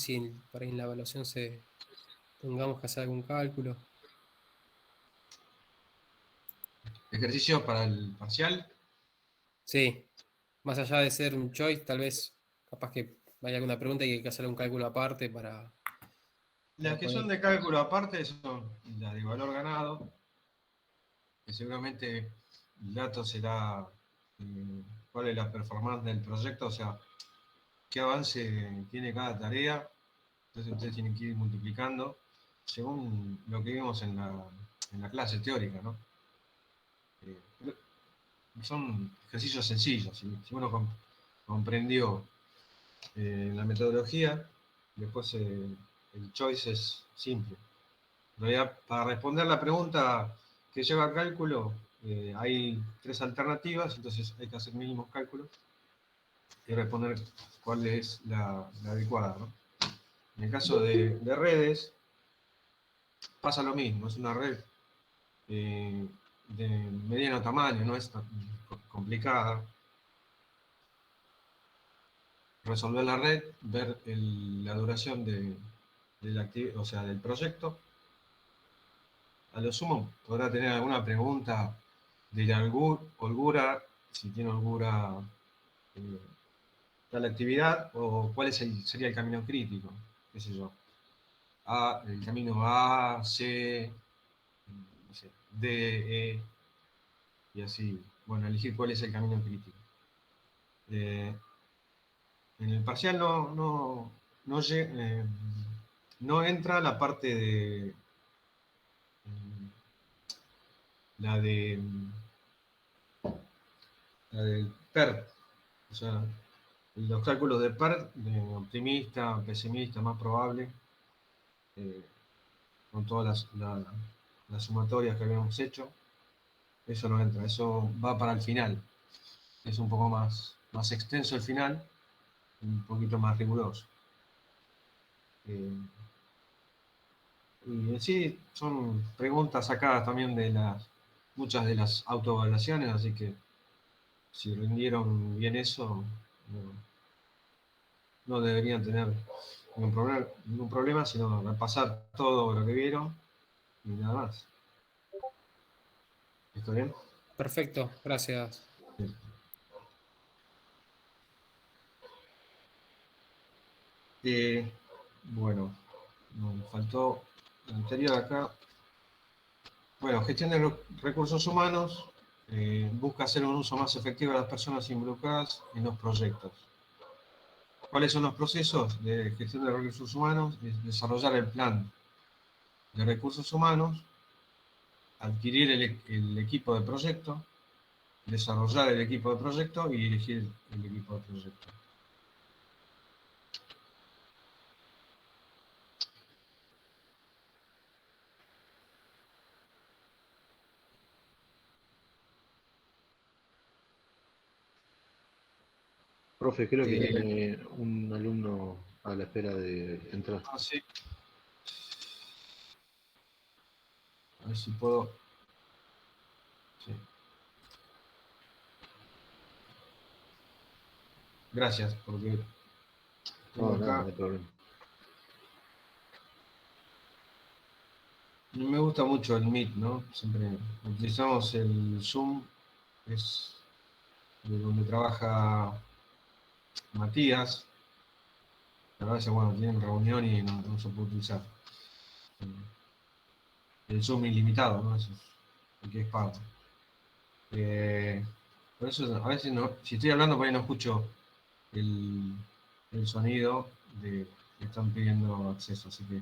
si por ahí en la evaluación tengamos que hacer algún cálculo. ¿Ejercicio para el parcial? Sí, más allá de ser un choice, tal vez capaz que vaya alguna pregunta y hay que hacer un cálculo aparte Las para que son poder... de cálculo aparte son las de valor ganado, que seguramente el dato será cuál es la performance del proyecto, o sea, qué avance tiene cada tarea. Entonces ustedes tienen que ir multiplicando según lo que vimos en la clase teórica, ¿no? Eh, son ejercicios sencillos. Si uno comprendió la metodología, después el choice es simple. En realidad, para responder la pregunta que lleva cálculo, hay tres alternativas, entonces hay que hacer mínimos cálculos y responder cuál es la adecuada, ¿no? En el caso de redes, pasa lo mismo, es una red de mediano tamaño, no es tan complicada. Resolver la red, ver la duración o sea, del proyecto. A lo sumo podrá tener alguna pregunta de la holgura, si tiene holgura eh, tal actividad, o cuál sería el camino crítico, qué sé yo. El camino A, C, no sé, D, E, y así, bueno, elegir cuál es el camino crítico. En el parcial no entra la parte de la de la del PERT, o sea, los cálculos de PERT, de optimista, pesimista, más probable, eh, con todas las sumatorias que habíamos hecho, eso no entra, eso va para el final, es un poco más extenso el final, un poquito más riguroso. Eh, y en sí son preguntas sacadas también de muchas de las autoevaluaciones, así que si rindieron bien eso, no deberían tener ningún problema, sino repasar todo lo que vieron y nada más. ¿Está bien? Perfecto, gracias. Bien. Bueno, nos faltó lo anterior acá. Bueno, gestión de recursos humanos busca hacer un uso más efectivo de las personas involucradas en los proyectos. ¿Cuáles son los procesos de gestión de recursos humanos? Es desarrollar el plan de recursos humanos, adquirir el equipo de proyecto, desarrollar el equipo de proyecto y dirigir el equipo de proyecto. Profe, creo que Eh, tiene un alumno a la espera de entrar. sí. A ver si puedo. Sí. Gracias, porque tengo No, nada, no acá. hay problema. Me gusta mucho el Meet, ¿no? Siempre utilizamos el Zoom, es de donde trabaja Matías. A veces, bueno, tienen reunión y no se puede utilizar. El Zoom ilimitado, ¿no? Eso es el que es pago. Eh, por eso a veces si estoy hablando por ahí no escucho el, el sonido de que están pidiendo acceso, así que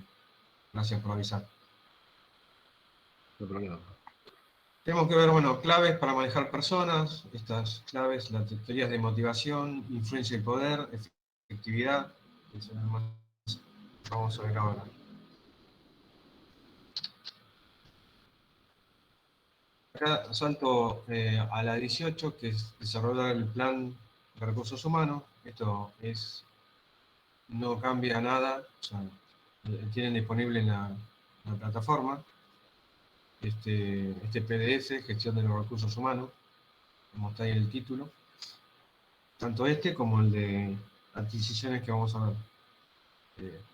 gracias por avisar. No hay problema. Tenemos que ver, bueno, claves para manejar personas, estas claves, las teorías de motivación, influencia y poder, efectividad, eso es lo más que vamos a ver ahora. Acá salto a la 18, que es desarrollar el plan de recursos humanos. Esto no cambia nada, o sea, tienen disponible en la plataforma este PDF, gestión de los recursos humanos, como está ahí en el título, tanto este como el de adquisiciones que vamos a ver.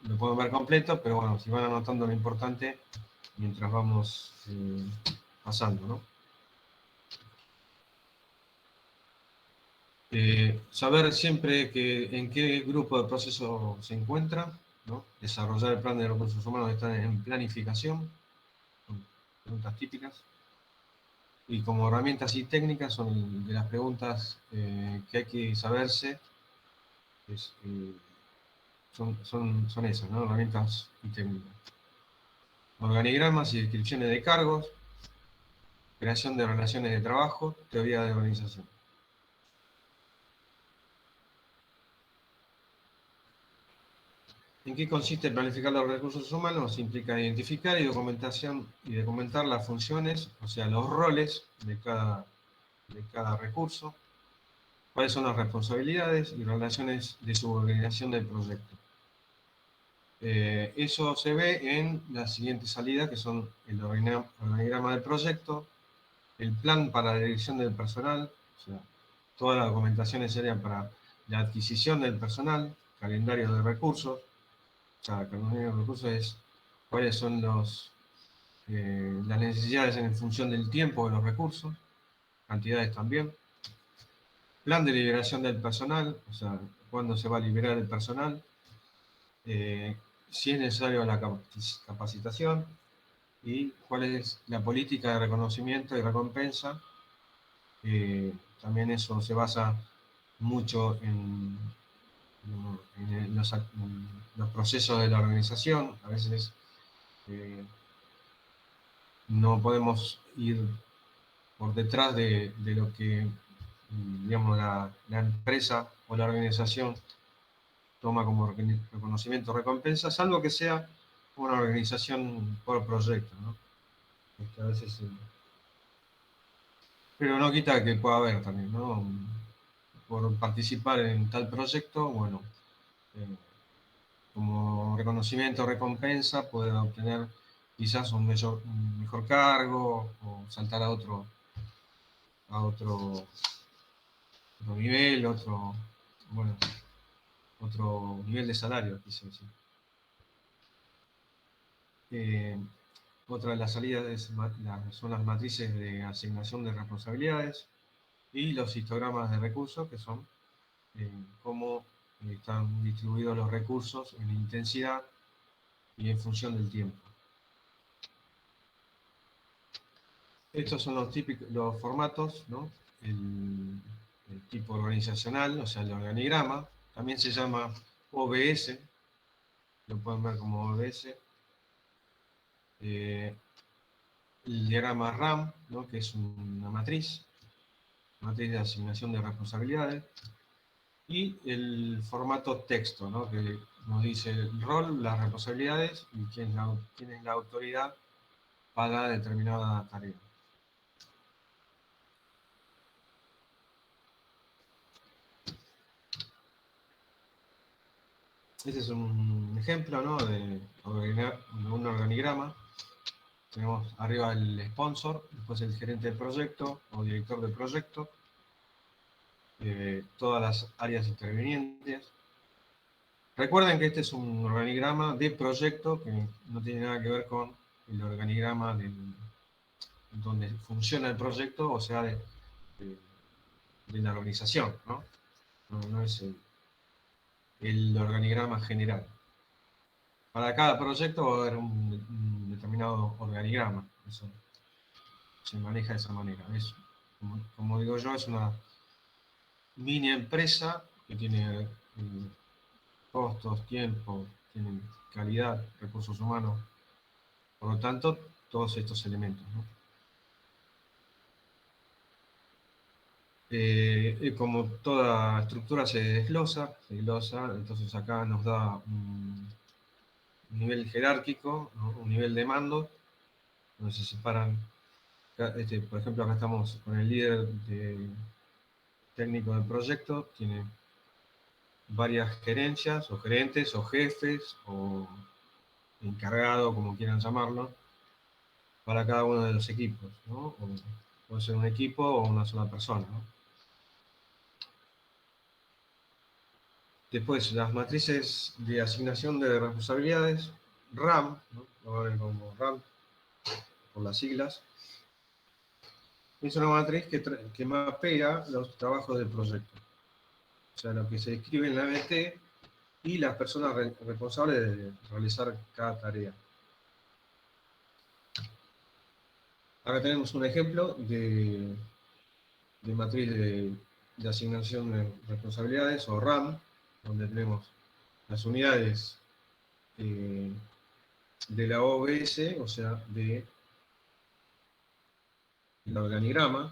lo pueden ver completo, pero bueno, si van anotando lo importante mientras vamos pasando, ¿no? Saber siempre en qué grupo de proceso se encuentra, ¿no? Desarrollar el plan de recursos humanos está en planificación, son preguntas típicas. Y como herramientas y técnicas son de las preguntas que hay que saberse, es, son esas, ¿no? Herramientas y técnicas. Organigramas y descripciones de cargos, creación de relaciones de trabajo, teoría de organización. ¿En qué consiste planificar los recursos humanos? Implica identificar y documentar las funciones, o sea, los roles de cada recurso, cuáles son las responsabilidades y relaciones de subordinación del proyecto. Eso se ve en las siguientes salidas, que son el organigrama del proyecto, el plan para la dirección del personal, o sea, todas las documentaciones serían para la adquisición del personal, calendario de recursos, o sea, calendario de recursos es cuáles son las necesidades en función del tiempo de los recursos, cantidades también, plan de liberación del personal, o sea, cuándo se va a liberar el personal, si es necesario la capacitación, y cuál es la política de reconocimiento y recompensa. También eso se basa mucho en los procesos de la organización. A veces no podemos ir por detrás de lo que, digamos, la empresa o la organización toma como reconocimiento o recompensa, salvo que sea una organización por proyecto, ¿no? A veces, pero no quita que pueda haber también, ¿no? Por participar en tal proyecto, bueno, como reconocimiento o recompensa puede obtener quizás un mejor cargo o saltar a otro nivel, bueno, otro nivel de salario, quise decir. Otra de las salidas son las matrices de asignación de responsabilidades y los histogramas de recursos, que son cómo están distribuidos los recursos en intensidad y en función del tiempo. Estos son los formatos, ¿no? El tipo organizacional, o sea, el organigrama. También se llama OBS, lo pueden ver como OBS. El diagrama RAM, ¿no? Que es una matriz de asignación de responsabilidades. Y el formato texto, ¿no? Que nos dice el rol, las responsabilidades y quién es la autoridad para determinada tarea. Este es un ejemplo, ¿no? de un organigrama. Tenemos arriba el sponsor, después el gerente del proyecto o director del proyecto, todas las áreas intervinientes. Recuerden que este es un organigrama de proyecto que no tiene nada que ver con el organigrama donde funciona el proyecto, o sea, de la organización, ¿no? No es el organigrama general. Para cada proyecto va a haber un determinado organigrama. Eso se maneja de esa manera. Como digo yo, es una mini empresa que tiene costos, tiempo, tiene calidad, recursos humanos. Por lo tanto, todos estos elementos, ¿no? Como toda estructura se desglosa, entonces acá nos da un nivel jerárquico, ¿no? Un nivel de mando, donde se separan, por ejemplo, acá estamos con el líder técnico del proyecto, tiene varias gerencias, o gerentes, o jefes, o encargado, como quieran llamarlo, para cada uno de los equipos, ¿no? Puede ser un equipo o una sola persona, ¿no? Después, las matrices de asignación de responsabilidades, RAM, ¿no? Lo van a ver como RAM, por las siglas, es una matriz que mapea los trabajos del proyecto. O sea, lo que se escribe en la ABT y las personas responsables de realizar cada tarea. Acá tenemos un ejemplo de matriz de asignación de responsabilidades, o RAM, donde tenemos las unidades de la OBS, o sea, del organigrama,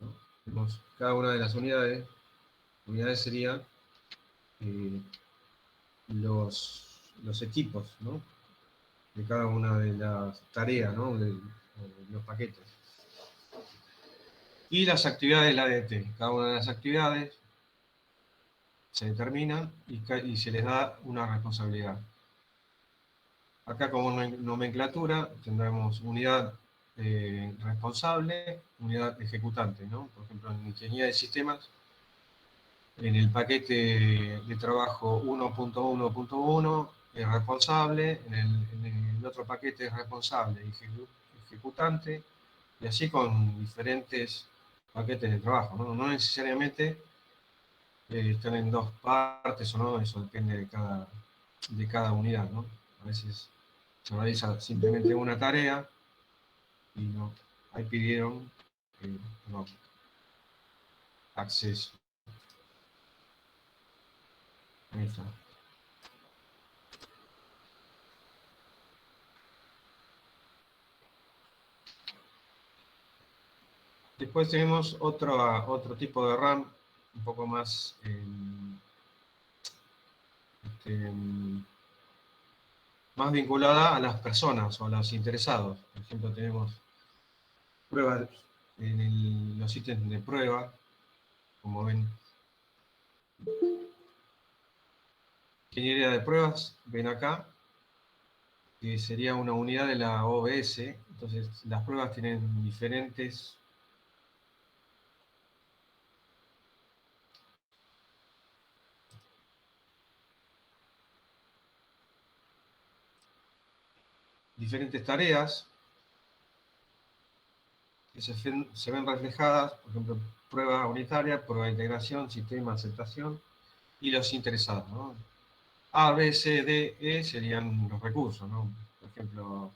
¿no? Tenemos cada una de las unidades. Unidades serían los equipos, ¿no? De cada una de las tareas, ¿no? De los paquetes. Y las actividades de la ADT. Cada una de las actividades se determinan y se les da una responsabilidad. Acá como nomenclatura tendremos unidad responsable, unidad ejecutante, ¿no? Por ejemplo, en ingeniería de sistemas, en el paquete de trabajo 1.1.1 es responsable, en el otro paquete es responsable y ejecutante, y así con diferentes paquetes de trabajo, ¿no? No necesariamente están en dos partes o no, eso depende de cada unidad, ¿no? A veces se realiza simplemente una tarea y no, ahí pidieron no, acceso. Ahí está. Después tenemos otro tipo de RAM, un poco más más vinculada a las personas o a los interesados. Por ejemplo, tenemos pruebas en los ítems de prueba, como ven. Ingeniería de pruebas, ven acá, que sería una unidad de la OBS. Entonces, las pruebas tienen diferentes tareas que se ven reflejadas, por ejemplo, prueba unitaria, prueba de integración, sistema, aceptación, y los interesados, ¿no? A, B, C, D, E serían los recursos, ¿no? Por ejemplo,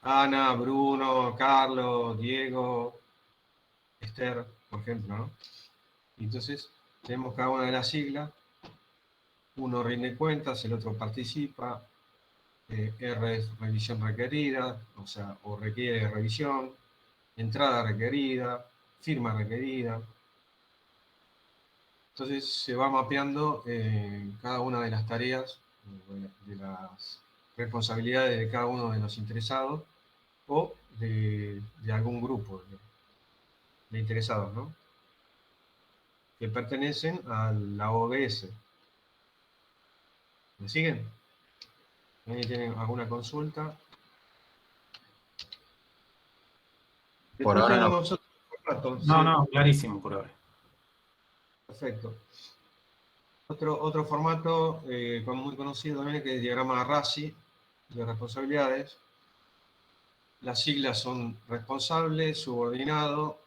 Ana, Bruno, Carlos, Diego, Esther, por ejemplo, ¿no? Entonces, tenemos cada una de las siglas, uno rinde cuentas, el otro participa, R es revisión requerida, o sea, o requiere revisión, entrada requerida, firma requerida. Entonces se va mapeando cada una de las tareas, de las responsabilidades de cada uno de los interesados o de algún grupo de interesados, ¿no? Que pertenecen a la OBS. ¿Me siguen? ¿Alguien tiene alguna consulta? Por Después ahora no. tenemos otro formato. No, Sí, no, clarísimo por ahora. perfecto. Otro formato muy conocido también, que es el diagrama RACI de responsabilidades. Las siglas son responsable, subordinado,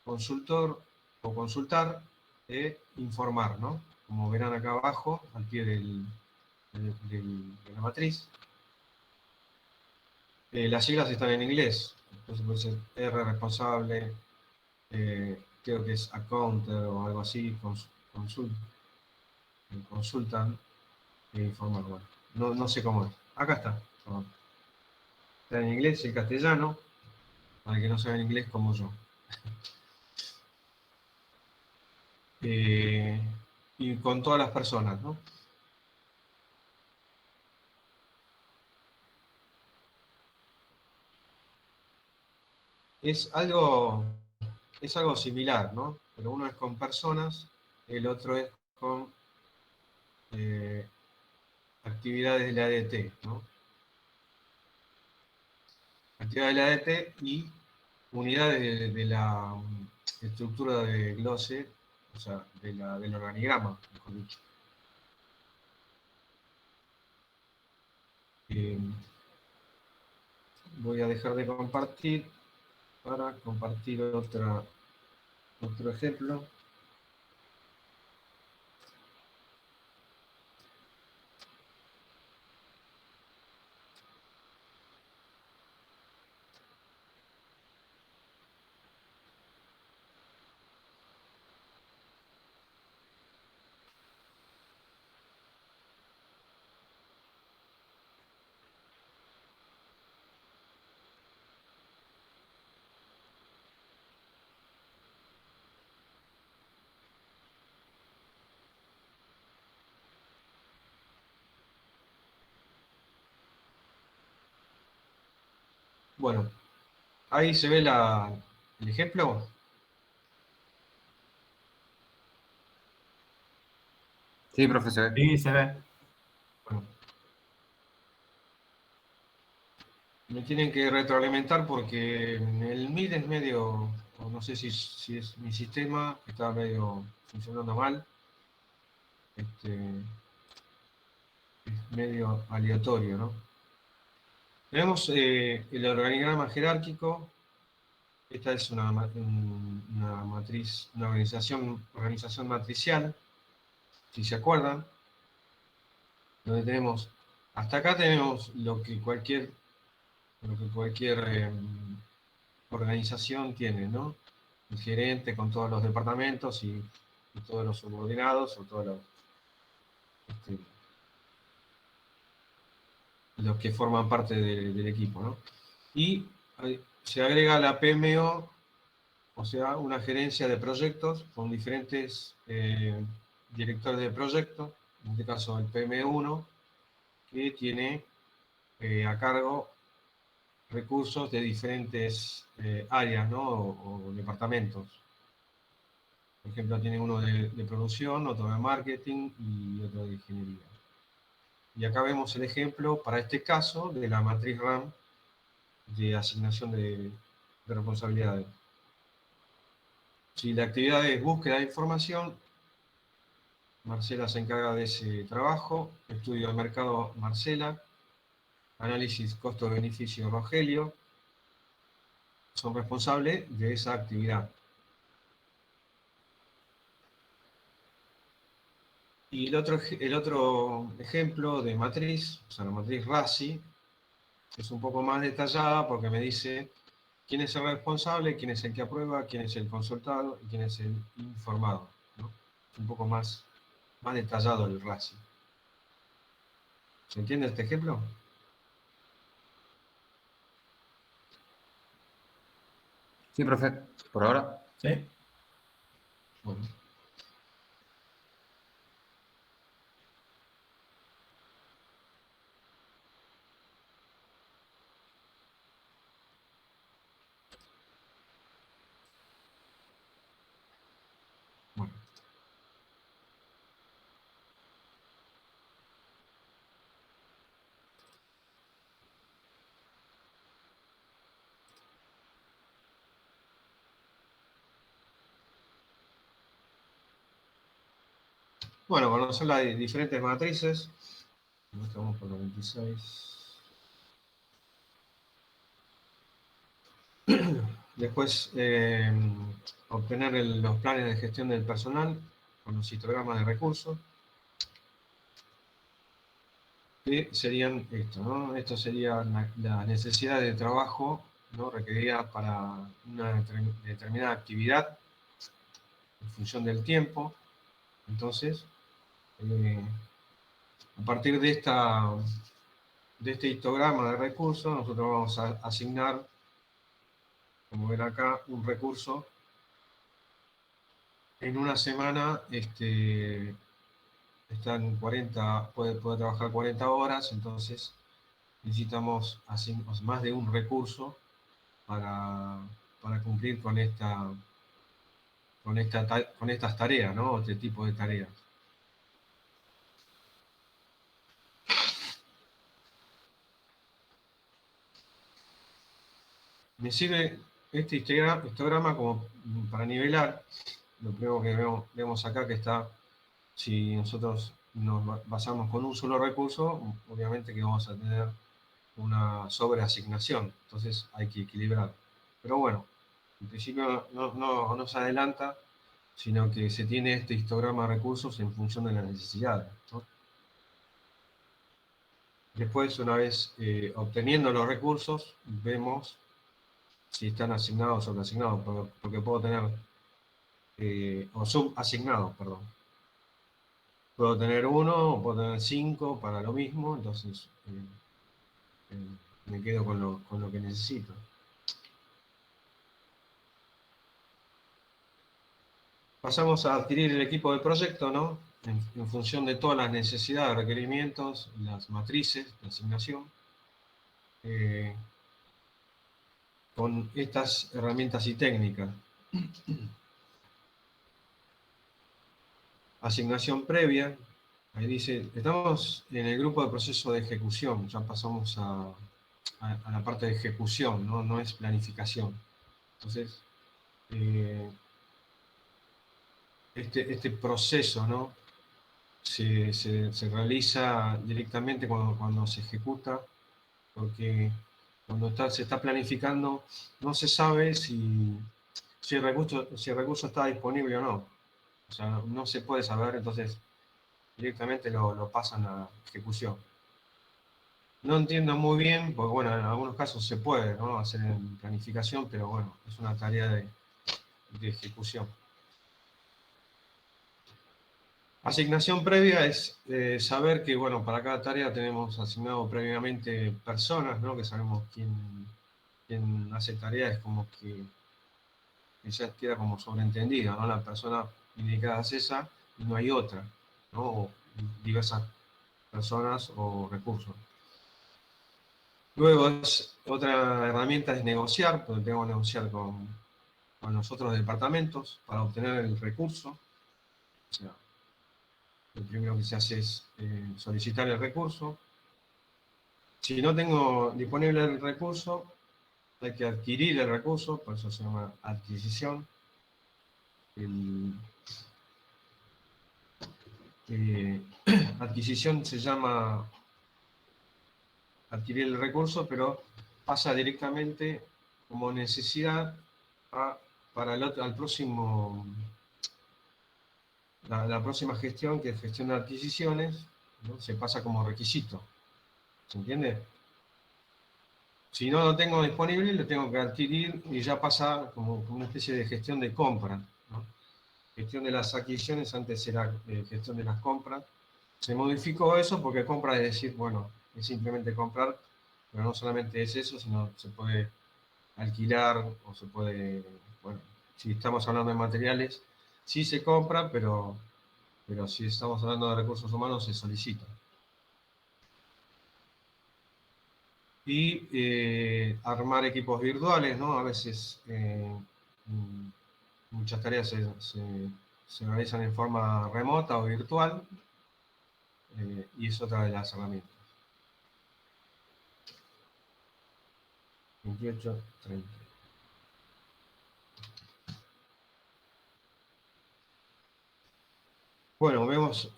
consultor o consultar e informar, ¿no? Como verán acá abajo, al pie de la matriz. Las siglas están en inglés, entonces puede ser R responsable, creo que es accounter o algo así, consultan e informar. Bueno, no sé cómo es. Acá está. Está en inglés y en castellano, para que no saben inglés como yo. Y con todas las personas, ¿no? Es algo similar, ¿no? Pero uno es con personas, el otro es con actividades de la ADT, ¿no? Actividades de la ADT y unidades estructura de glose, o sea, del organigrama, mejor dicho. Voy a dejar de compartir para compartir otro ejemplo. Bueno, ahí se ve el ejemplo. Sí, profesor. Sí, se ve. Bueno, me tienen que retroalimentar porque el MID es medio, o no sé si es mi sistema que está medio funcionando mal. Es medio aleatorio, ¿no? Tenemos el organigrama jerárquico. Esta es una matriz, una organización matricial, si se acuerdan, donde tenemos, hasta acá tenemos lo que cualquier organización tiene, ¿no? El gerente con todos los departamentos y todos los subordinados o todos los que forman parte del equipo, ¿no? Y se agrega la PMO, o sea, una gerencia de proyectos con diferentes directores de proyecto, en este caso el PM1, que tiene a cargo recursos de diferentes áreas, ¿no? o departamentos. Por ejemplo, tiene uno de producción, otro de marketing y otro de ingeniería. Y acá vemos el ejemplo, para este caso, de la matriz RAM de asignación de responsabilidades. Si la actividad es búsqueda de información, Marcela se encarga de ese trabajo. Estudio de mercado, Marcela. Análisis costo-beneficio, Rogelio. Son responsables de esa actividad. Y el otro ejemplo de matriz, o sea, la matriz RASI, es un poco más detallada porque me dice quién es el responsable, quién es el que aprueba, quién es el consultado y quién es el informado, ¿no? Es un poco más detallado el RASI. ¿Se entiende este ejemplo? Sí, profe. Por ahora. Sí. Bueno. Bueno. Bueno, conocer las diferentes matrices. Estamos por la 26. Después, obtener los planes de gestión del personal con los histogramas de recursos. Que serían esto, ¿no? Esto sería la necesidad de trabajo, ¿no? Requerida para una determinada actividad en función del tiempo. Entonces, a partir de este histograma de recursos, nosotros vamos a asignar, como ven acá, un recurso. En una semana están 40, puede trabajar 40 horas, entonces necesitamos más de un recurso para cumplir con estas tareas, ¿no? Este tipo de tareas. Me sirve este histograma, como para nivelar, lo primero que vemos acá que está, si nosotros nos basamos con un solo recurso, obviamente que vamos a tener una sobreasignación, entonces hay que equilibrar. Pero bueno, en principio no se adelanta, sino que se tiene este histograma de recursos en función de las necesidades, ¿no? Después, una vez obteniendo los recursos, vemos si están asignados o sobreasignados, porque puedo tener, o subasignados, perdón. Puedo tener uno o puedo tener 5 para lo mismo, entonces me quedo con lo que necesito. Pasamos a adquirir el equipo de proyecto, ¿no? En función de todas las necesidades, requerimientos, las matrices de asignación. Con estas herramientas y técnicas. Asignación previa. Ahí dice, estamos en el grupo de proceso de ejecución. Ya pasamos a la parte de ejecución, ¿no? No es planificación. Entonces, este proceso, ¿no? se realiza directamente cuando se ejecuta, porque cuando se está planificando no se sabe si el recurso está disponible o no. O sea, no se puede saber, entonces directamente lo pasan a ejecución. No entiendo muy bien, porque bueno, en algunos casos se puede, ¿no?, hacer en planificación, pero bueno, es una tarea de ejecución. Asignación previa es saber que, bueno, para cada tarea tenemos asignado previamente personas, ¿no?, que sabemos quién hace tareas, es como que ya queda como sobreentendido, ¿no? La persona indicada es esa y no hay otra, ¿no? O diversas personas o recursos. Luego, otra herramienta es negociar, porque tengo que negociar con los otros departamentos para obtener el recurso. O sea, lo primero que se hace es solicitar el recurso. Si no tengo disponible el recurso, hay que adquirir el recurso, por eso se llama adquisición. Adquisición se llama adquirir el recurso, pero pasa directamente como necesidad para al próximo, la próxima gestión, que es gestión de adquisiciones, ¿no? Se pasa como requisito. ¿Se entiende? Si no lo tengo disponible, lo tengo que adquirir y ya pasa como una especie de gestión de compra, ¿no? Gestión de las adquisiciones, antes era gestión de las compras. Se modificó eso porque compra es decir, bueno, es simplemente comprar, pero no solamente es eso, sino se puede alquilar o se puede, bueno, si estamos hablando de materiales, sí se compra, pero si estamos hablando de recursos humanos, se solicita. Y armar equipos virtuales, ¿no? A veces muchas tareas se realizan en forma remota o virtual, y es otra de las herramientas. 28, 30. Bueno, vemos,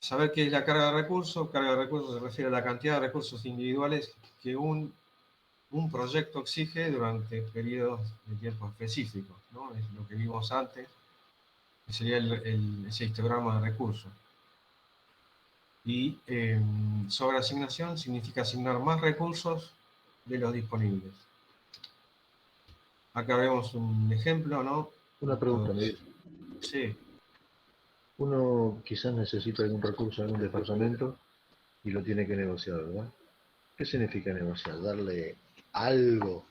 saber qué es la carga de recursos. Carga de recursos se refiere a la cantidad de recursos individuales que un proyecto exige durante periodos de tiempo específicos, ¿no? Es lo que vimos antes, que sería ese histograma de recursos. Y sobreasignación significa asignar más recursos de los disponibles. Acá vemos un ejemplo, ¿no? Una pregunta, Miguel. Sí. Uno quizás necesita algún recurso en un departamento y lo tiene que negociar, ¿verdad? ¿Qué significa negociar? ¿Darle algo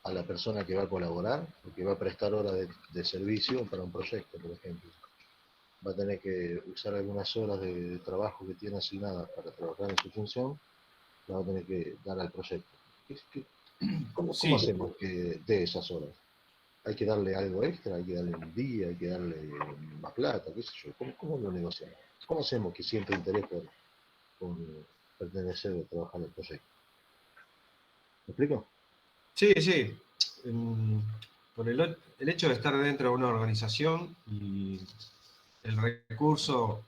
a la persona que va a colaborar o que va a prestar horas de servicio para un proyecto, por ejemplo? Va a tener que usar algunas horas de trabajo que tiene asignadas para trabajar en su función, la va a tener que dar al proyecto. ¿Cómo Sí. hacemos de esas horas? ¿Hay que darle algo extra? ¿Hay que darle un día? ¿Hay que darle más plata? ¿Qué sé yo? ¿Cómo lo negociamos? ¿Cómo hacemos que sienta interés por pertenecer o trabajar en el proyecto? ¿Me explico? Sí, sí. por el hecho de estar dentro de una organización y el recurso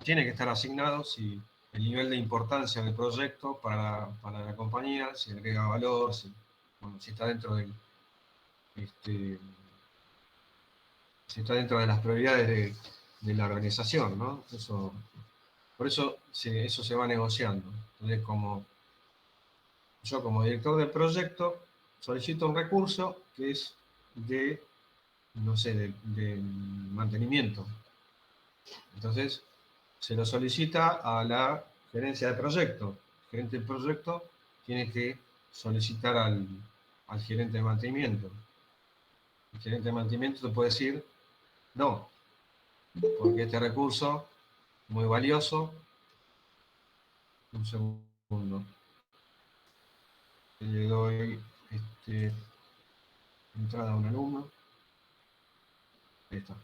tiene que estar asignado si el nivel de importancia del proyecto para la compañía, si agrega valor, bueno, si está dentro del, si está dentro de las prioridades de la organización, ¿no? Por eso eso se va negociando. Entonces, yo como director del proyecto solicito un recurso que es de, no sé, de mantenimiento. Entonces, se lo solicita a la gerencia de proyecto. El gerente del proyecto tiene que solicitar al gerente de mantenimiento. El gerente de mantenimiento te puede decir, no, porque este recurso muy valioso. Un segundo. Le doy entrada a un alumno. Ahí está.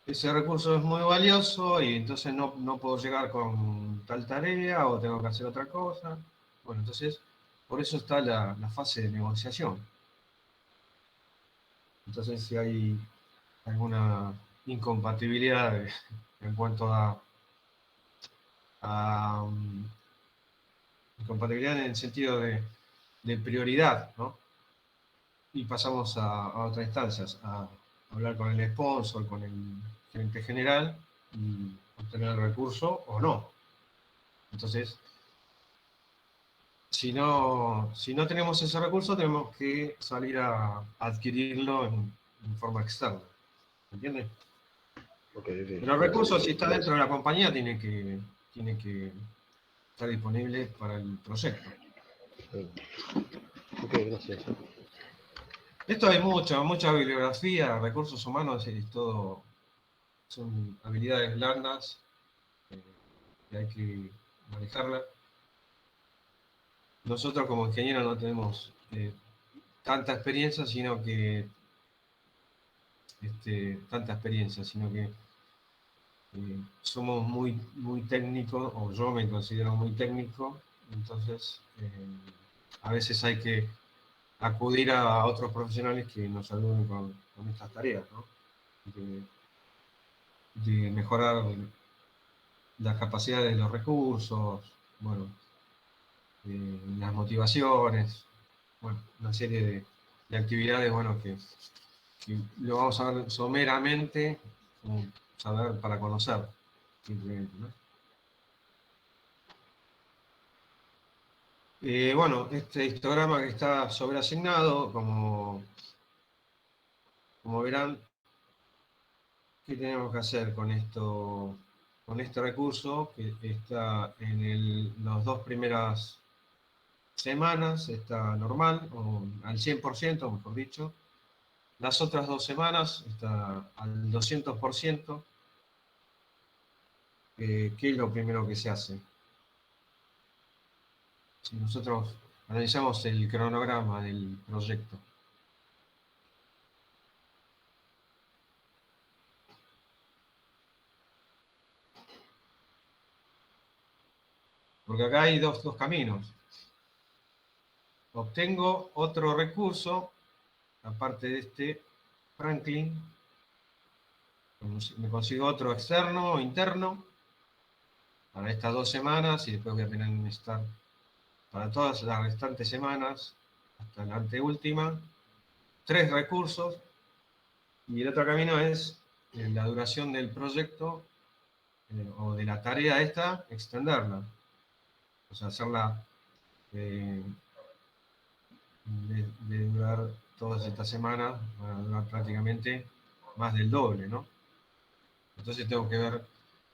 Ese recurso es muy valioso y entonces no puedo llegar con tal tarea o tengo que hacer otra cosa. Bueno, entonces, por eso está la fase de negociación. Entonces, si hay alguna incompatibilidad en cuanto a incompatibilidad en el sentido de prioridad, ¿no? Y pasamos a otras instancias, a hablar con el sponsor, con el gerente general y obtener el recurso o no. Entonces, si no tenemos ese recurso, tenemos que salir a adquirirlo en forma externa. ¿Entiendes? Okay. Pero el recurso, si está dentro de la compañía, tiene que estar disponible para el proyecto. Ok, gracias. Esto hay mucha bibliografía, recursos humanos, es todo, son habilidades blandas que hay que manejarlas. Nosotros como ingenieros no tenemos tanta experiencia, sino que somos muy técnicos, o yo me considero muy técnico, entonces a veces hay que acudir a otros profesionales que nos ayuden con estas tareas, ¿no? De mejorar las capacidades de los recursos, bueno, las motivaciones, bueno, una serie de actividades, bueno, que lo vamos a ver someramente, como saber para conocer, simplemente, ¿no? Bueno, este histograma que está sobreasignado, como verán, ¿qué tenemos que hacer con esto, con este recurso que está en las dos primeras semanas, está normal, o al 100%, mejor dicho. Las otras 2 semanas está al 200%. ¿Qué es lo primero que se hace? Si nosotros analizamos el cronograma del proyecto, porque acá hay dos caminos. Obtengo otro recurso, aparte de este Franklin, me consigo otro externo o interno para estas 2 semanas y después voy a tener que necesitar para todas las restantes semanas, hasta la anteúltima, 3 recursos. Y el otro camino es la duración del proyecto o de la tarea esta, extenderla. O sea, hacerla de durar todas estas semanas, van a durar prácticamente más del doble, ¿no? Entonces tengo que ver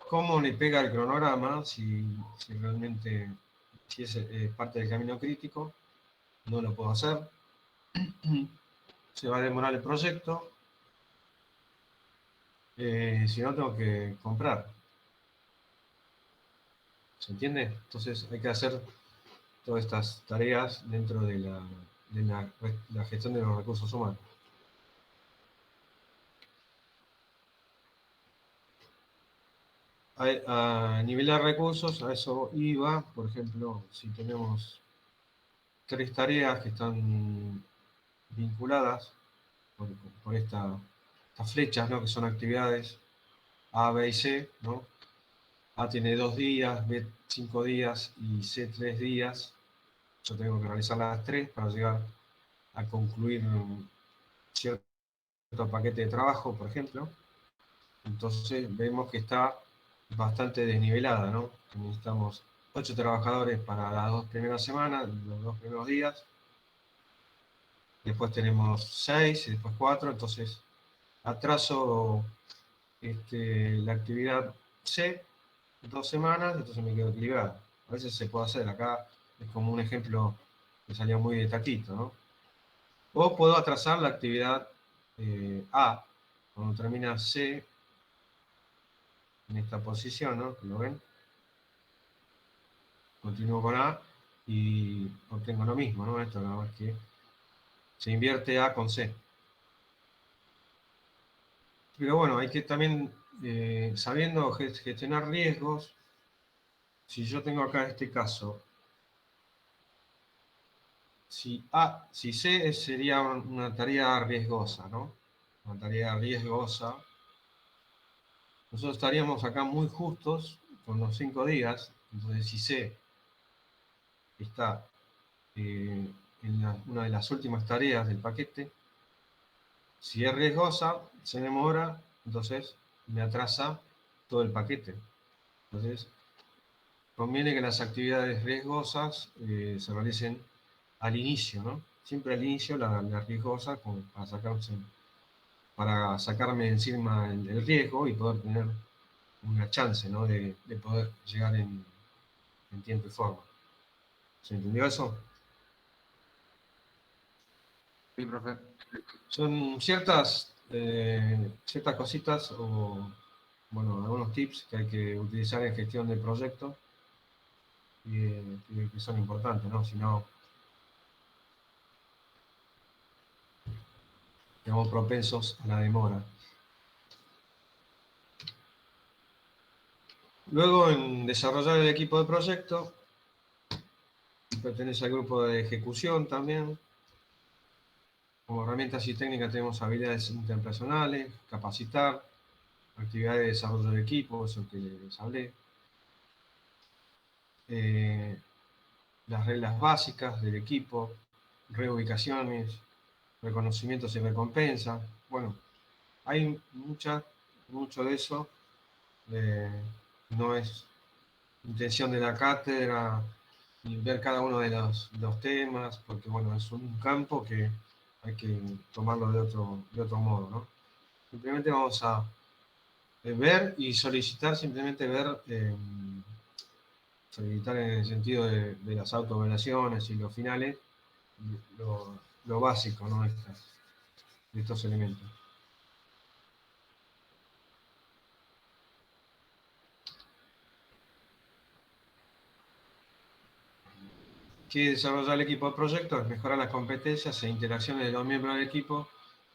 cómo le pega el cronograma, si realmente si es parte del camino crítico, no lo puedo hacer. Se va a demorar el proyecto. Si no, tengo que comprar. ¿Se entiende? Entonces hay que hacer todas estas tareas dentro de la gestión de los recursos humanos. A nivel de recursos, a eso iba, por ejemplo, si tenemos 3 tareas que están vinculadas por estas flechas, ¿no? Que son actividades A, B y C, ¿no? A tiene 2 días, B 5 días y C 3 días. Yo tengo que realizar las 3 para llegar a concluir cierto paquete de trabajo, por ejemplo. Entonces vemos que está bastante desnivelada, ¿no? Necesitamos 8 trabajadores para las 2 primeras semanas, los 2 primeros días. Después tenemos 6 y después 4, entonces atraso la actividad C 2 semanas, entonces me quedo equilibrado. A veces se puede hacer, acá es como un ejemplo que salió muy de taquito, ¿no? O puedo atrasar la actividad A, cuando termina C, en esta posición, ¿no? ¿Lo ven? Continúo con A y obtengo lo mismo, ¿no? Esto nada más que se invierte A con C. Pero bueno, hay que también, sabiendo gestionar riesgos, si yo tengo acá este caso, si C sería una tarea riesgosa, ¿no? Una tarea riesgosa. Nosotros estaríamos acá muy justos con los 5 días. Entonces, si C está en una de las últimas tareas del paquete, si es riesgosa, se demora, entonces me atrasa todo el paquete. Entonces, conviene que las actividades riesgosas se realicen al inicio, ¿no? Siempre al inicio la riesgosa, como para sacarme encima el riesgo y poder tener una chance, ¿no? de poder llegar en tiempo y forma. ¿Se entendió eso? Sí, profe. Son ciertas cositas o, bueno, algunos tips que hay que utilizar en gestión de proyectos y que son importantes, ¿no? Si no, estamos propensos a la demora. Luego, en desarrollar el equipo de proyecto, pertenece al grupo de ejecución también. Como herramientas y técnicas tenemos habilidades interpersonales, capacitar, actividades de desarrollo de equipo, eso que les hablé. Las reglas básicas del equipo, reubicaciones, reconocimientos y recompensas. Bueno, hay mucho de eso. No es intención de la cátedra y ver cada uno de los temas, porque bueno, es un campo que hay que tomarlo de otro modo, ¿no? Simplemente vamos a ver y solicitar, simplemente ver, solicitar en el sentido de las autoevaluaciones y los finales, lo básico, ¿no? De estos elementos. Que desarrollar el equipo de proyectos es mejorar las competencias e interacciones de los miembros del equipo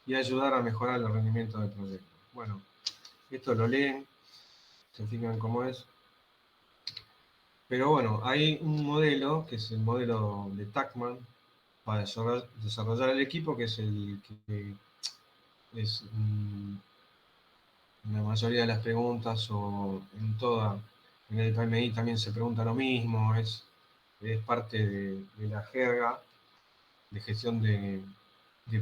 y ayudar a mejorar el rendimiento del proyecto. Bueno, esto lo leen, se fijan cómo es. Pero bueno, hay un modelo, que es el modelo de Tuckman, para desarrollar el equipo, que es el que es en la mayoría de las preguntas o en el PMI también se pregunta lo mismo, es parte de la jerga de gestión de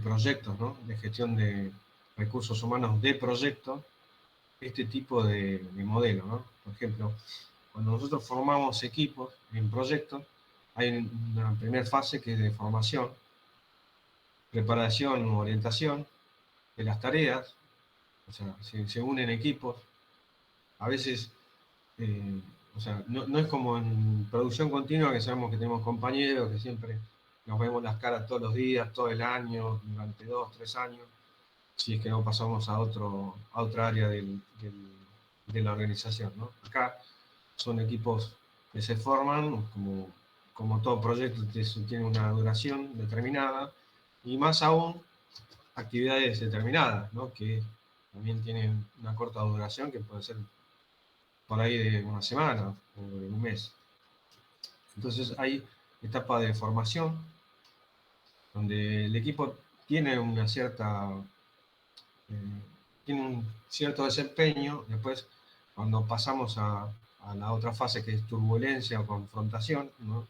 proyectos, ¿no? De gestión de recursos humanos de proyectos, este tipo de modelo, ¿no? Por ejemplo, cuando nosotros formamos equipos en proyectos, hay una primera fase que es de formación, preparación o orientación de las tareas, o sea, se unen equipos, a veces, o sea, no es como en producción continua que sabemos que tenemos compañeros que siempre nos vemos las caras todos los días, todo el año, durante 2, 3 años, si es que no pasamos a otra área de la organización, ¿no? Acá son equipos que se forman, como todo proyecto tiene una duración determinada, y más aún actividades determinadas, ¿no? Que también tienen una corta duración, que puede ser por ahí de una semana o de un mes. Entonces hay etapa de formación, donde el equipo tiene una cierta, tiene un cierto desempeño. Después, cuando pasamos a la otra fase, que es turbulencia o confrontación, ¿no?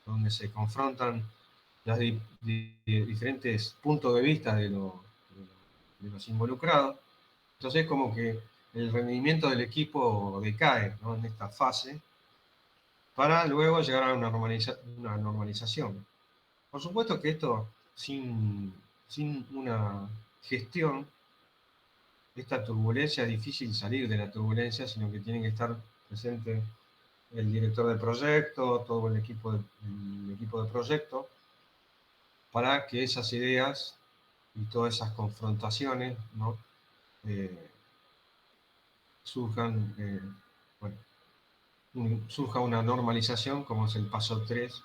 Donde se confrontan los diferentes puntos de vista de los involucrados. Entonces, como que el rendimiento del equipo decae, ¿no? En esta fase, para luego llegar a una normalización. Por supuesto que esto, sin una gestión, esta turbulencia es difícil salir de la turbulencia, sino que tiene que estar presente el director de proyecto, todo el equipo de proyecto, para que esas ideas y todas esas confrontaciones, ¿no? Surjan, bueno, surja una normalización, como es el paso 3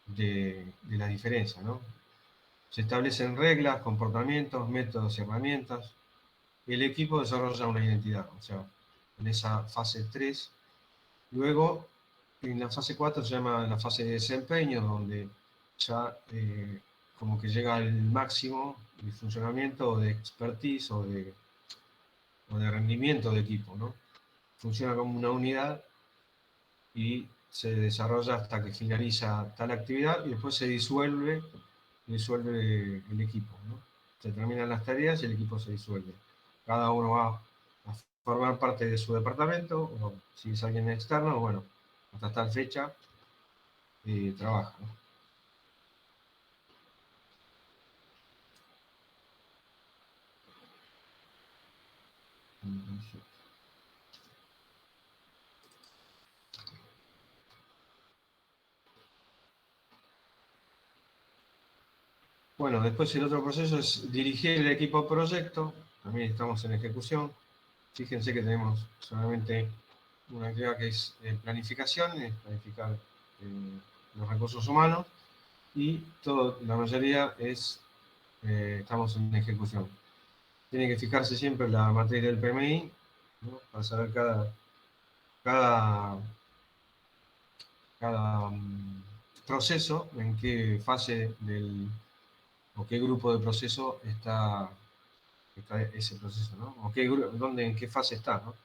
de la diferencia, ¿no? Se establecen reglas, comportamientos, métodos y herramientas. Y el equipo desarrolla una identidad, o sea, en esa fase 3. Luego, en la fase 4 se llama la fase de desempeño, donde ya como que llega al máximo de funcionamiento, o de expertise, o de rendimiento de equipo, ¿no? Funciona como una unidad y se desarrolla hasta que finaliza tal actividad, y después se disuelve el equipo, ¿no? Se terminan las tareas y el equipo se disuelve. Cada uno va a formar parte de su departamento, o si es alguien externo, bueno, hasta tal fecha trabaja, ¿no? Bueno, después el otro proceso es dirigir el equipo proyecto. También estamos en ejecución. Fíjense que tenemos solamente una actividad que es planificación, es planificar los recursos humanos, y la mayoría estamos en ejecución. Tiene que fijarse siempre la materia del PMI, ¿no? Para saber cada proceso, en qué fase o qué grupo de proceso está ese proceso, ¿no? O en qué fase está, ¿no?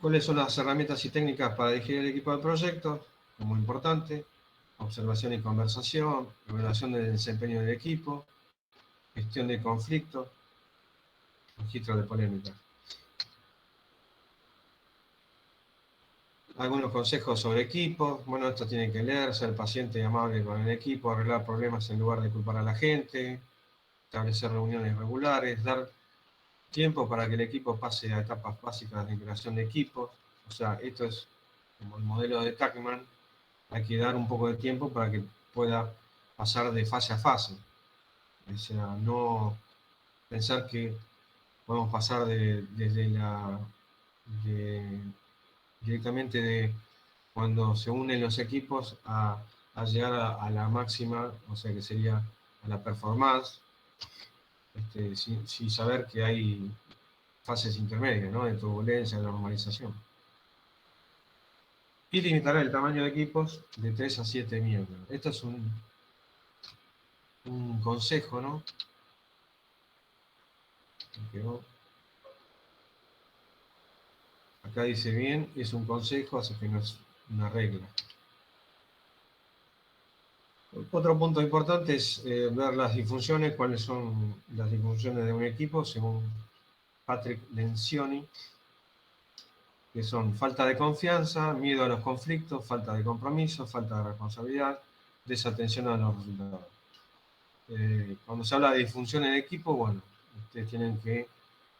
¿Cuáles son las herramientas y técnicas para dirigir el equipo de proyectos? Como importante: observación y conversación, evaluación del desempeño del equipo, gestión de conflictos, registro de polémicas. Algunos consejos sobre equipos. Bueno, esto tiene que leer: ser paciente y amable con el equipo, arreglar problemas en lugar de culpar a la gente, establecer reuniones regulares, dar tiempo para que el equipo pase a etapas básicas de creación de equipos. O sea, esto es como el modelo de Tuckman. Hay que dar un poco de tiempo para que pueda pasar de fase a fase. O sea, no pensar que podemos pasar directamente de cuando se unen los equipos a llegar a la máxima, o sea que sería a la performance, sin saber que hay fases intermedias, ¿no? De turbulencia, de normalización. Y limitar el tamaño de equipos de 3 a 7 miembros. Esto es un consejo, ¿no? Acá dice bien, es un consejo, así que no es una regla. Otro punto importante es ver las disfunciones, cuáles son las disfunciones de un equipo, según Patrick Lencioni, que son falta de confianza, miedo a los conflictos, falta de compromiso, falta de responsabilidad, desatención a los resultados. Cuando se habla de disfunción en equipo, bueno, ustedes tienen que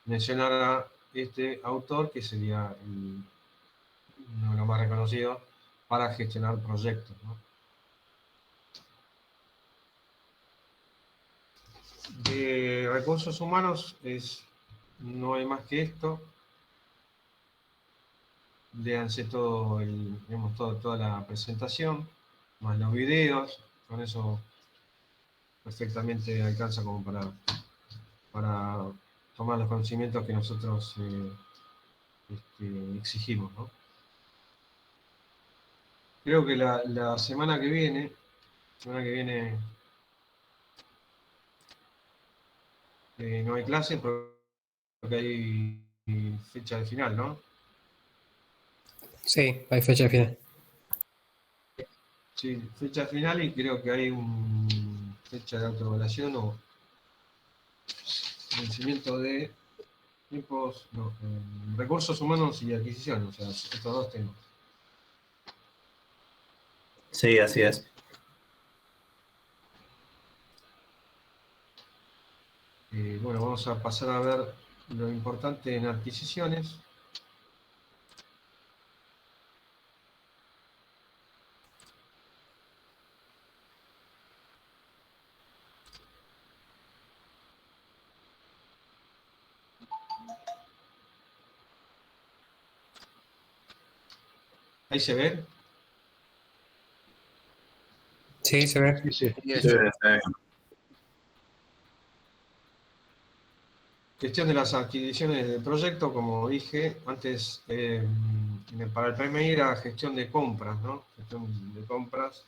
mencionar a este autor, que sería uno de los más reconocidos para gestionar proyectos, ¿no? De recursos humanos no hay más que esto. Léanse toda la presentación, más los videos. Con eso perfectamente alcanza como para tomar los conocimientos que nosotros exigimos, ¿no? Creo que la semana que viene no hay clase porque hay fecha de final, ¿no? Sí, hay fecha de final. Sí, fecha final y creo que hay una fecha de autoevaluación o vencimiento de tiempos, no, recursos humanos y adquisición, o sea, estos dos temas. Sí, así es. Bueno, vamos a pasar a ver lo importante en adquisiciones. Ahí se ve. Sí, se ve. Sí, sí, Sí, Sí, sí. sí. Gestión de las adquisiciones del proyecto, como dije antes, para el PMI era gestión de compras, ¿no? Gestión de compras.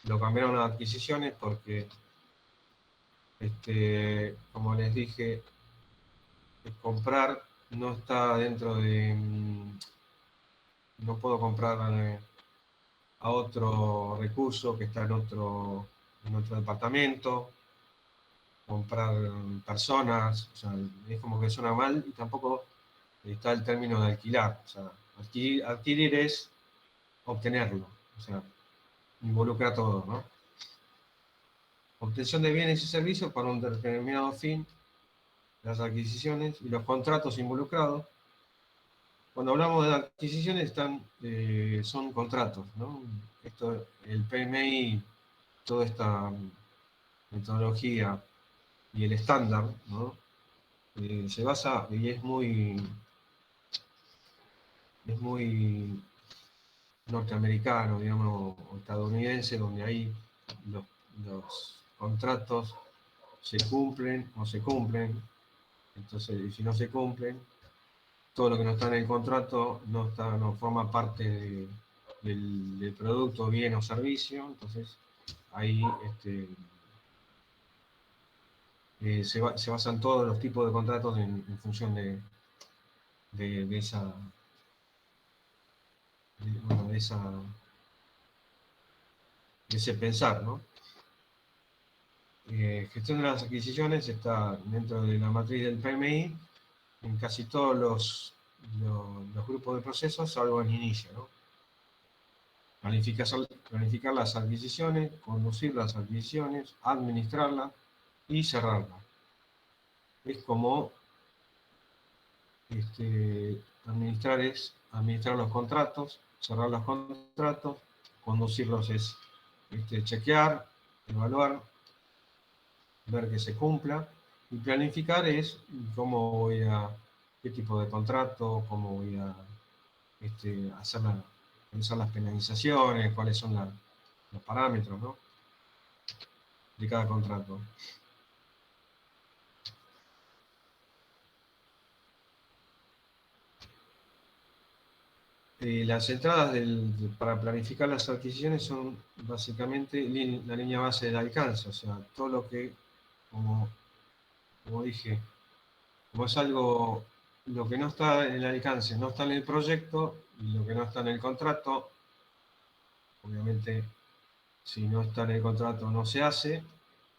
Lo cambiaron a adquisiciones porque, como les dije, comprar no está dentro de... no puedo comprar a otro recurso que está en otro departamento, comprar personas, o sea, es como que suena mal y tampoco está el término de alquilar. O sea, adquirir es obtenerlo, o sea, involucra todo, ¿no? Obtención de bienes y servicios para un determinado fin, las adquisiciones y los contratos involucrados. Cuando hablamos de adquisiciones son contratos, ¿no? El PMI, toda esta metodología y el estándar, ¿no? Se basa y es muy norteamericano, digamos, o estadounidense, donde ahí los contratos se cumplen o se cumplen. Entonces, y si no se cumplen, todo lo que no está en el contrato no forma parte del producto, bien o servicio. Entonces, ahí se basan todos los tipos de contratos en función de esa, bueno, de ese pensar, ¿no? Gestión de las adquisiciones está dentro de la matriz del PMI en casi todos los grupos de procesos, salvo en inicio, ¿no? Planificar las adquisiciones, conducir las adquisiciones, administrarlas y cerrarlas. Es como administrar los contratos, cerrar los contratos, conducirlos es chequear, evaluar, ver que se cumpla, y planificar es qué tipo de contrato, cómo voy a realizar las penalizaciones, cuáles son los parámetros, ¿no? De cada contrato. Las entradas para planificar las adquisiciones son básicamente la línea base del alcance, o sea, todo lo que, como dije, como es algo, lo que no está en el alcance no está en el proyecto y lo que no está en el contrato, obviamente si no está en el contrato no se hace,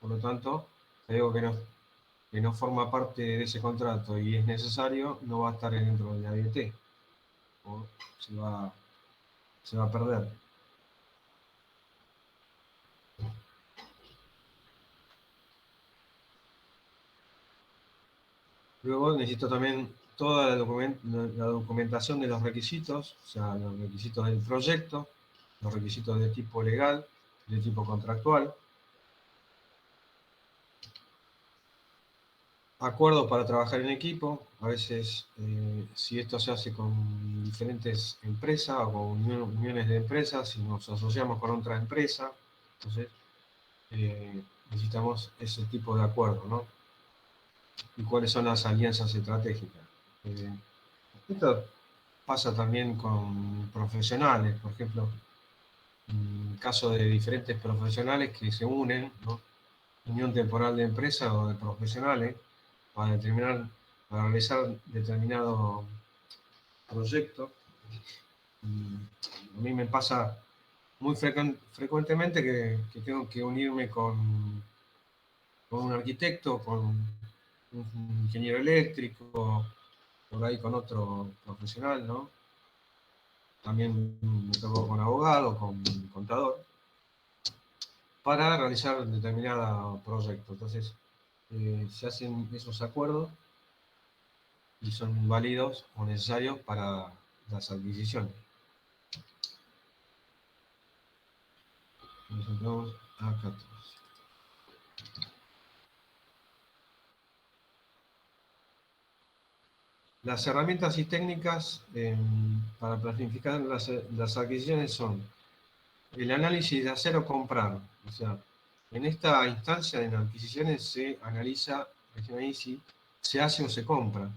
por lo tanto, algo que no forma parte de ese contrato y es necesario, no va a estar dentro de la ADT, o se va a perder. Luego necesito también toda la documentación de los requisitos, o sea, los requisitos del proyecto, los requisitos de tipo legal, de tipo contractual, acuerdos para trabajar en equipo. A veces, si esto se hace con diferentes empresas o con uniones de empresas, si nos asociamos con otra empresa, entonces necesitamos ese tipo de acuerdo, ¿no? y cuáles son las alianzas estratégicas. Esto pasa también con profesionales, por ejemplo, en caso de diferentes profesionales que se unen, ¿no? Unión temporal de empresa o de profesionales, para para realizar determinado proyecto. A mí me pasa muy frecuentemente que tengo que unirme con un arquitecto, con un ingeniero eléctrico, por ahí con otro profesional, ¿no? También me tocó con abogado, con contador, para realizar determinado proyecto. Entonces, se hacen esos acuerdos y son válidos o necesarios para las adquisiciones. Nos entramos a 14. Las herramientas y técnicas para planificar las adquisiciones son el análisis de hacer o comprar. O sea, en esta instancia de adquisiciones se analiza ahí si se hace o se compra.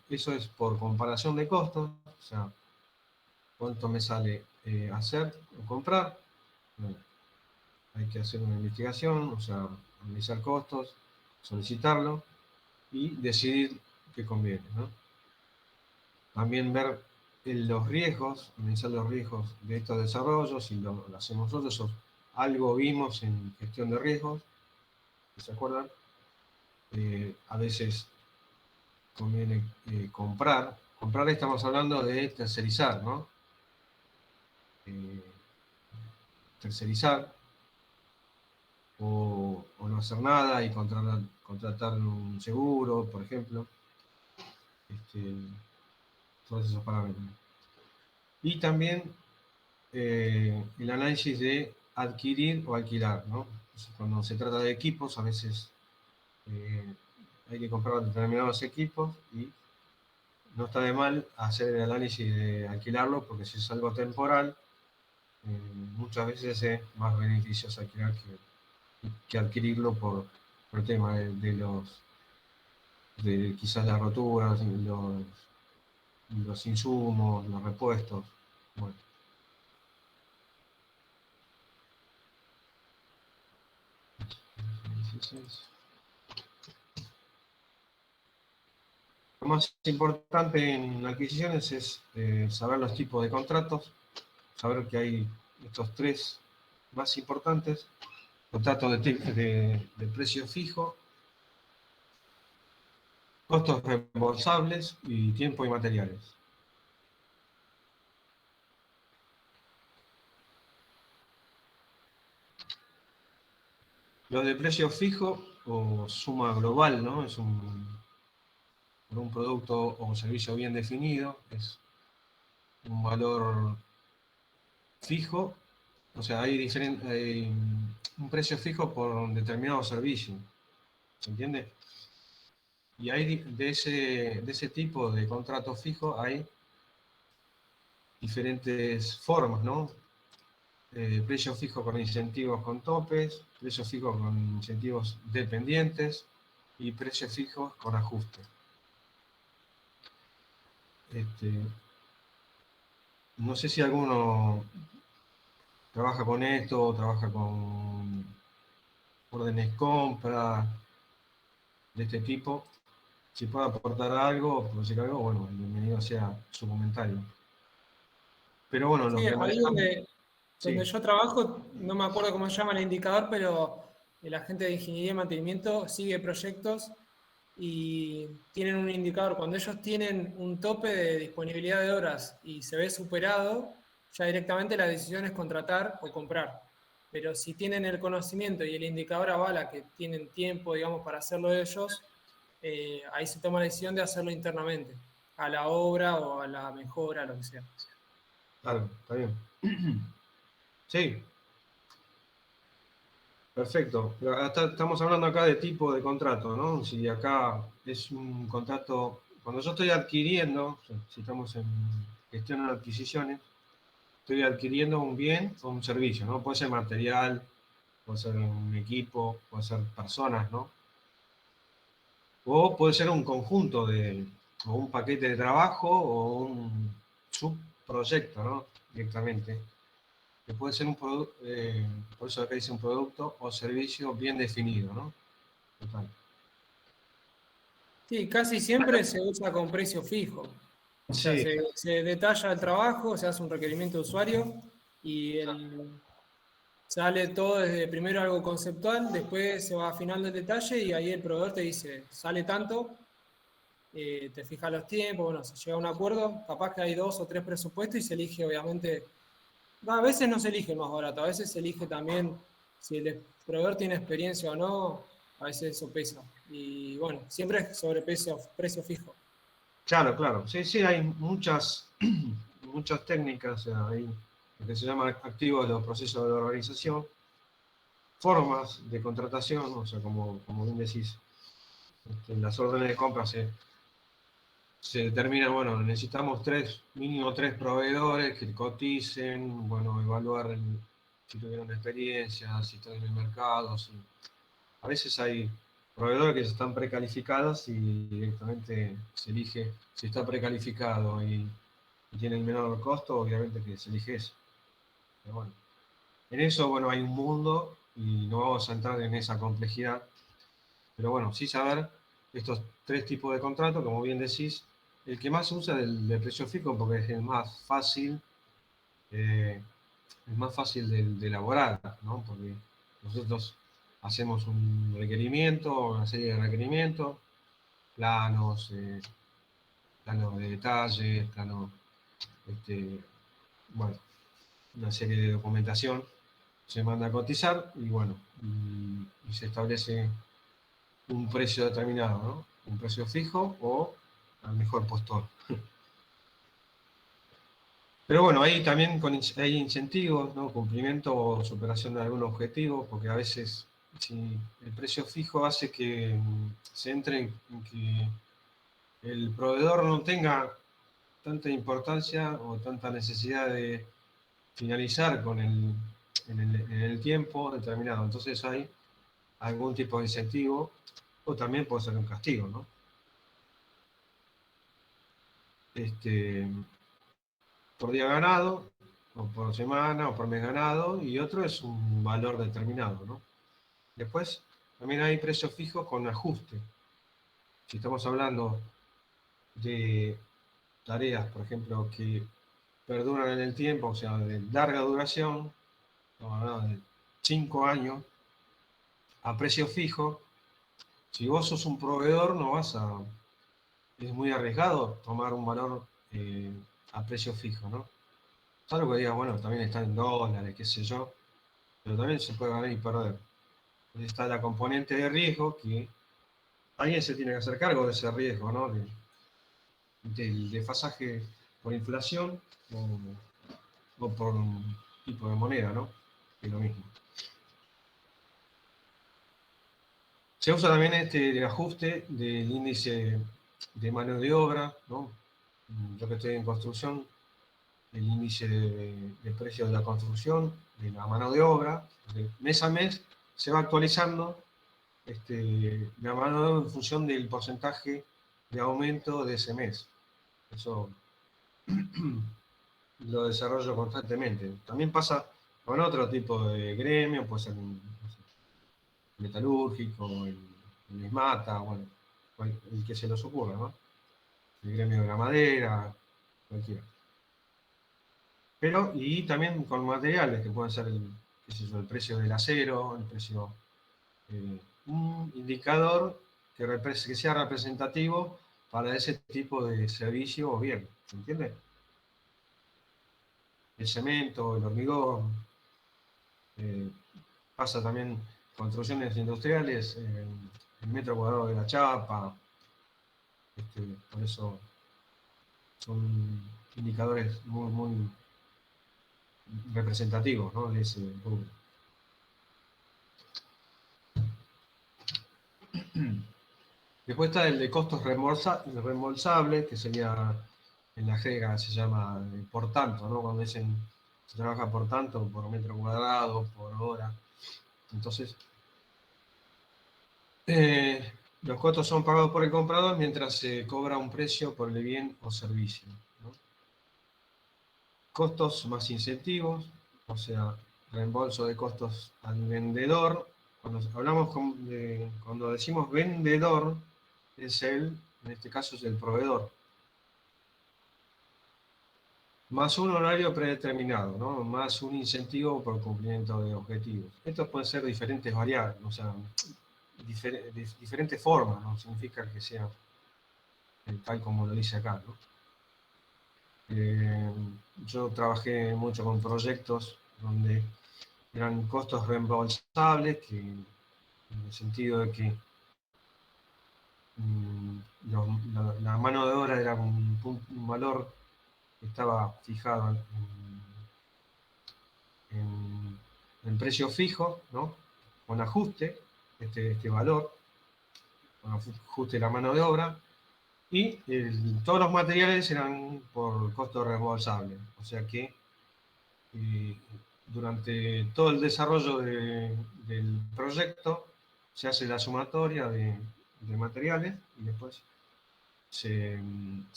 Eso es por comparación de costos, o sea, cuánto me sale hacer o comprar. Bueno, hay que hacer una investigación, o sea, analizar costos, solicitarlo y decidir qué conviene, ¿no? También ver los riesgos, analizar los riesgos de estos desarrollos, si lo hacemos nosotros, algo vimos en gestión de riesgos, ¿se acuerdan? A veces conviene comprar. Comprar estamos hablando de tercerizar, ¿no? Tercerizar o no hacer nada y contratar un seguro, por ejemplo. Todos esos parámetros. Y también el análisis de adquirir o alquilar, ¿no? Cuando se trata de equipos, a veces hay que comprar determinados equipos y no está de mal hacer el análisis de alquilarlo, porque si es algo temporal, muchas veces es más beneficioso alquilar que adquirirlo por el tema de quizás las roturas, los insumos, los repuestos. Bueno. Lo más importante en adquisiciones es saber los tipos de contratos, saber que hay estos tres más importantes: contratos de precio fijo, costos reembolsables y tiempo y materiales. Los de precio fijo o suma global, ¿no? Es por un producto o un servicio bien definido, es un valor fijo, o sea, hay un precio fijo por un determinado servicio, ¿se entiende? Y hay de ese tipo de contrato fijo hay diferentes formas, ¿no? Precio fijo con incentivos con topes, precio fijo con incentivos dependientes y precio fijo con ajuste. No sé si alguno trabaja con esto, o trabaja con órdenes compra de este tipo. Si puede aportar algo, por decir algo, bueno, bienvenido sea su comentario. Pero bueno, lo Sí, que ahí manejamos... donde Sí, yo trabajo, no me acuerdo cómo se llama el indicador, pero la gente de ingeniería y mantenimiento sigue proyectos y tienen un indicador. Cuando ellos tienen un tope de disponibilidad de horas y se ve superado, ya directamente la decisión es contratar o comprar. Pero si tienen el conocimiento y el indicador avala que tienen tiempo, digamos, para hacerlo ellos, ahí se toma la decisión de hacerlo internamente, a la obra o a la mejora, lo que sea. claro, está bien. Sí, perfecto. Pero estamos hablando acá de tipo de contrato, ¿no? Si acá es un contrato, cuando yo estoy adquiriendo, si estamos en gestión de adquisiciones, estoy adquiriendo un bien o un servicio, ¿no? Puede ser material, puede ser un equipo, puede ser personas, ¿no? O puede ser un conjunto o un paquete de trabajo o un subproyecto, ¿no? Directamente. Que puede ser un producto, por eso acá dice un producto o servicio bien definido, ¿no? Total. Sí, casi siempre se usa con precio fijo. O sea, Sí, se detalla el trabajo, se hace un requerimiento de usuario y sale todo desde primero algo conceptual, después se va afinando el detalle y ahí el proveedor te dice, sale tanto, te fija los tiempos, bueno, se llega a un acuerdo, capaz que hay 2 o 3 presupuestos y se elige obviamente, a veces no se elige el más barato, a veces se elige también si el proveedor tiene experiencia o no, a veces eso pesa. Y bueno, siempre es sobre precio fijo. claro, claro. Sí, sí, hay muchas técnicas, o sea, hay lo que se llama activos de los procesos de organización, formas de contratación, o sea, como bien decís, en las órdenes de compra se determina, bueno, necesitamos mínimo tres proveedores que coticen, bueno, evaluar si tuvieron experiencia, si están en el mercado, a veces hay proveedores que ya están precalificados y directamente se elige si está precalificado y tiene el menor costo, obviamente que se elige eso. Pero bueno, en eso, bueno, hay un mundo y no vamos a entrar en esa complejidad. Pero bueno, sí saber estos tres tipos de contratos, como bien decís, el que más se usa es el de precio fijo porque es el más fácil de elaborar, ¿no? Porque nosotros hacemos un requerimiento, una serie de requerimientos, planos, planos de detalle, planos, bueno, una serie de documentación, se manda a cotizar y bueno, y se establece un precio determinado, ¿no? Un precio fijo o al mejor postor. Pero bueno, ahí también hay incentivos, ¿no? Cumplimiento o superación de algún objetivo, porque a veces si el precio fijo hace que se entre en que el proveedor no tenga tanta importancia o tanta necesidad de finalizar en el tiempo determinado. Entonces hay algún tipo de incentivo o también puede ser un castigo, ¿no? Este, por día ganado, o por semana, o por mes ganado, y otro es un valor determinado, ¿no? Después, también hay precios fijos con ajuste. Si estamos hablando de tareas, por ejemplo, que perduran en el tiempo, o sea, de larga duración, estamos hablando de 5 años, a precio fijo, si vos sos un proveedor, no vas a... Es muy arriesgado tomar un valor a precio fijo, ¿no? Salvo que digas, bueno, también está en dólares, qué sé yo, pero también se puede ganar y perder. Entonces está la componente de riesgo que alguien se tiene que hacer cargo de ese riesgo, ¿no? Del desfasaje por inflación o por un tipo de moneda, ¿no? Que es lo mismo. Se usa también este ajuste del índice de mano de obra, ¿no? Yo que estoy en construcción, el índice de precio de la construcción, de la mano de obra, de mes a mes se va actualizando la mano de obra en función del porcentaje de aumento de ese mes. Eso lo desarrollo constantemente. También pasa con otro tipo de gremio, puede ser no sé, metalúrgico, el ESMATA, bueno, el que se les ocurra, ¿no? El gremio de la madera, cualquiera. Pero, y también con materiales que pueden ser qué sé yo, el precio del acero, el precio, un indicador que sea representativo para ese tipo de servicio o bien, ¿se entiende? El cemento, el hormigón, eh, pasa también construcciones industriales, el metro cuadrado de la chapa, por eso son indicadores muy representativos, ¿no? De ese rubro. Después está el de costos reembolsables, que sería, en la jerga se llama por tanto, ¿no? Cuando dicen se trabaja por tanto, por metro cuadrado, por hora. Entonces, Los costos son pagados por el comprador mientras se cobra un precio por el bien o servicio, ¿no? Costos más incentivos, o sea, reembolso de costos al vendedor. Cuando decimos vendedor, en este caso es el proveedor. Más un horario predeterminado, ¿no? Más un incentivo por cumplimiento de objetivos. Estos pueden ser diferentes variables, o sea, diferentes formas, no significa que sea tal como lo dice acá, ¿no? Yo trabajé mucho con proyectos donde eran costos reembolsables, que, en el sentido de que la mano de obra era un valor que estaba fijado en precio fijo, ¿no? Con ajuste, este valor, con ajuste de la mano de obra, y todos los materiales eran por costo reembolsable, o sea que durante todo el desarrollo del proyecto se hace la sumatoria de materiales y después se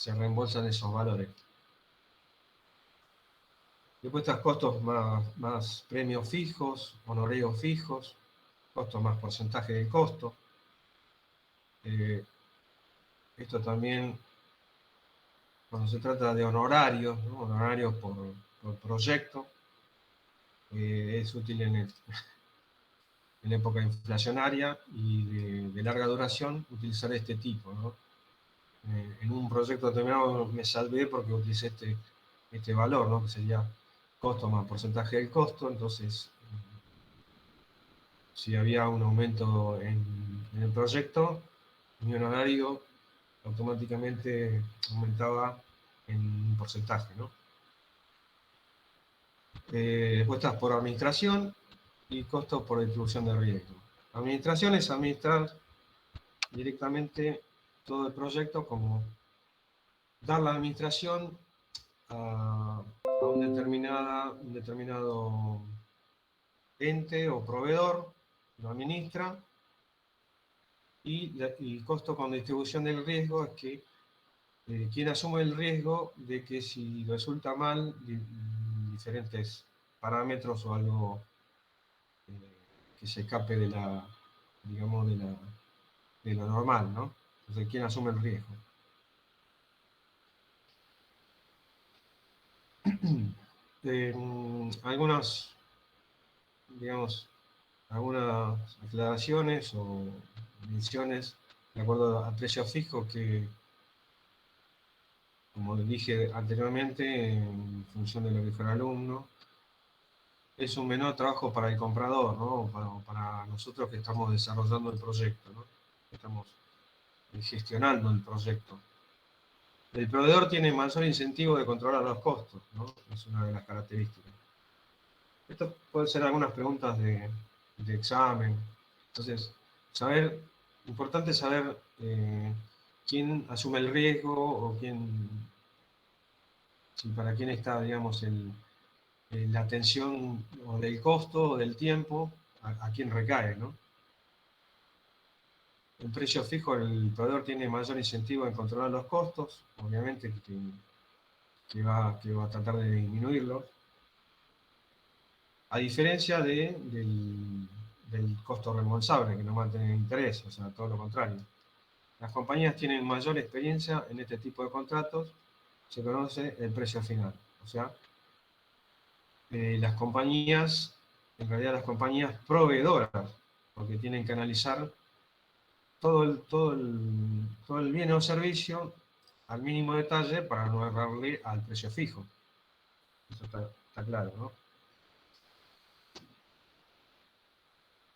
reembolsan esos valores. Después están costos más premios fijos, honorarios fijos, costos más porcentaje del costo. Esto también, cuando se trata de honorarios, ¿no? Honorarios por proyecto, es útil en época inflacionaria y de larga duración utilizar este tipo, ¿no? En un proyecto determinado me salvé porque utilicé este valor, ¿no? Que sería costo más porcentaje del costo. Entonces, si había un aumento en el proyecto, mi honorario automáticamente aumentaba en un porcentaje, ¿no? Después estás por administración y costos por distribución de riesgo. Administración es administrar directamente todo el proyecto, como dar la administración a un determinado ente o proveedor, lo administra, y el costo con distribución del riesgo es que quien asume el riesgo de que si resulta mal diferentes parámetros o algo que se escape de digamos, de lo normal, ¿no? Entonces, ¿quién asume el riesgo? Algunas, digamos, algunas aclaraciones o menciones de acuerdo al precio fijo que, como dije anteriormente, en función de lo que fuera el alumno, es un menor trabajo para el comprador, ¿no? Para nosotros que estamos desarrollando el proyecto, ¿no? Estamos gestionando el proyecto. El proveedor tiene mayor incentivo de controlar los costos, ¿no? Es una de las características. Esto pueden ser algunas preguntas de examen. Entonces, importante saber quién asume el riesgo o para quién está, digamos, la atención o del costo o del tiempo, a quién recae, ¿no? El precio fijo, el proveedor tiene mayor incentivo en controlar los costos, obviamente que va a tratar de disminuirlos, a diferencia del costo reembolsable, que no va a tener interés, o sea, todo lo contrario. Las compañías tienen mayor experiencia en este tipo de contratos, se conoce el precio final. O sea, las compañías, en realidad las compañías proveedoras, porque tienen que analizar todo el bien o servicio al mínimo detalle para no errarle al precio fijo. Eso está claro, ¿no?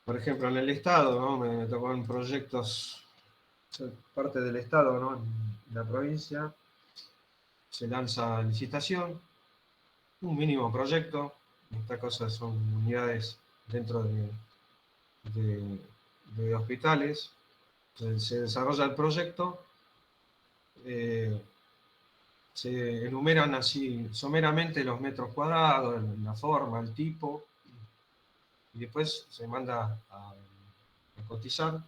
Por ejemplo, en el Estado, ¿no? Me tocó en proyectos, parte del Estado, ¿no? En la provincia, se lanza licitación, un mínimo proyecto, esta cosa son unidades dentro de hospitales. Entonces, se desarrolla el proyecto, se enumeran así someramente los metros cuadrados, la forma, el tipo, y después se manda a cotizar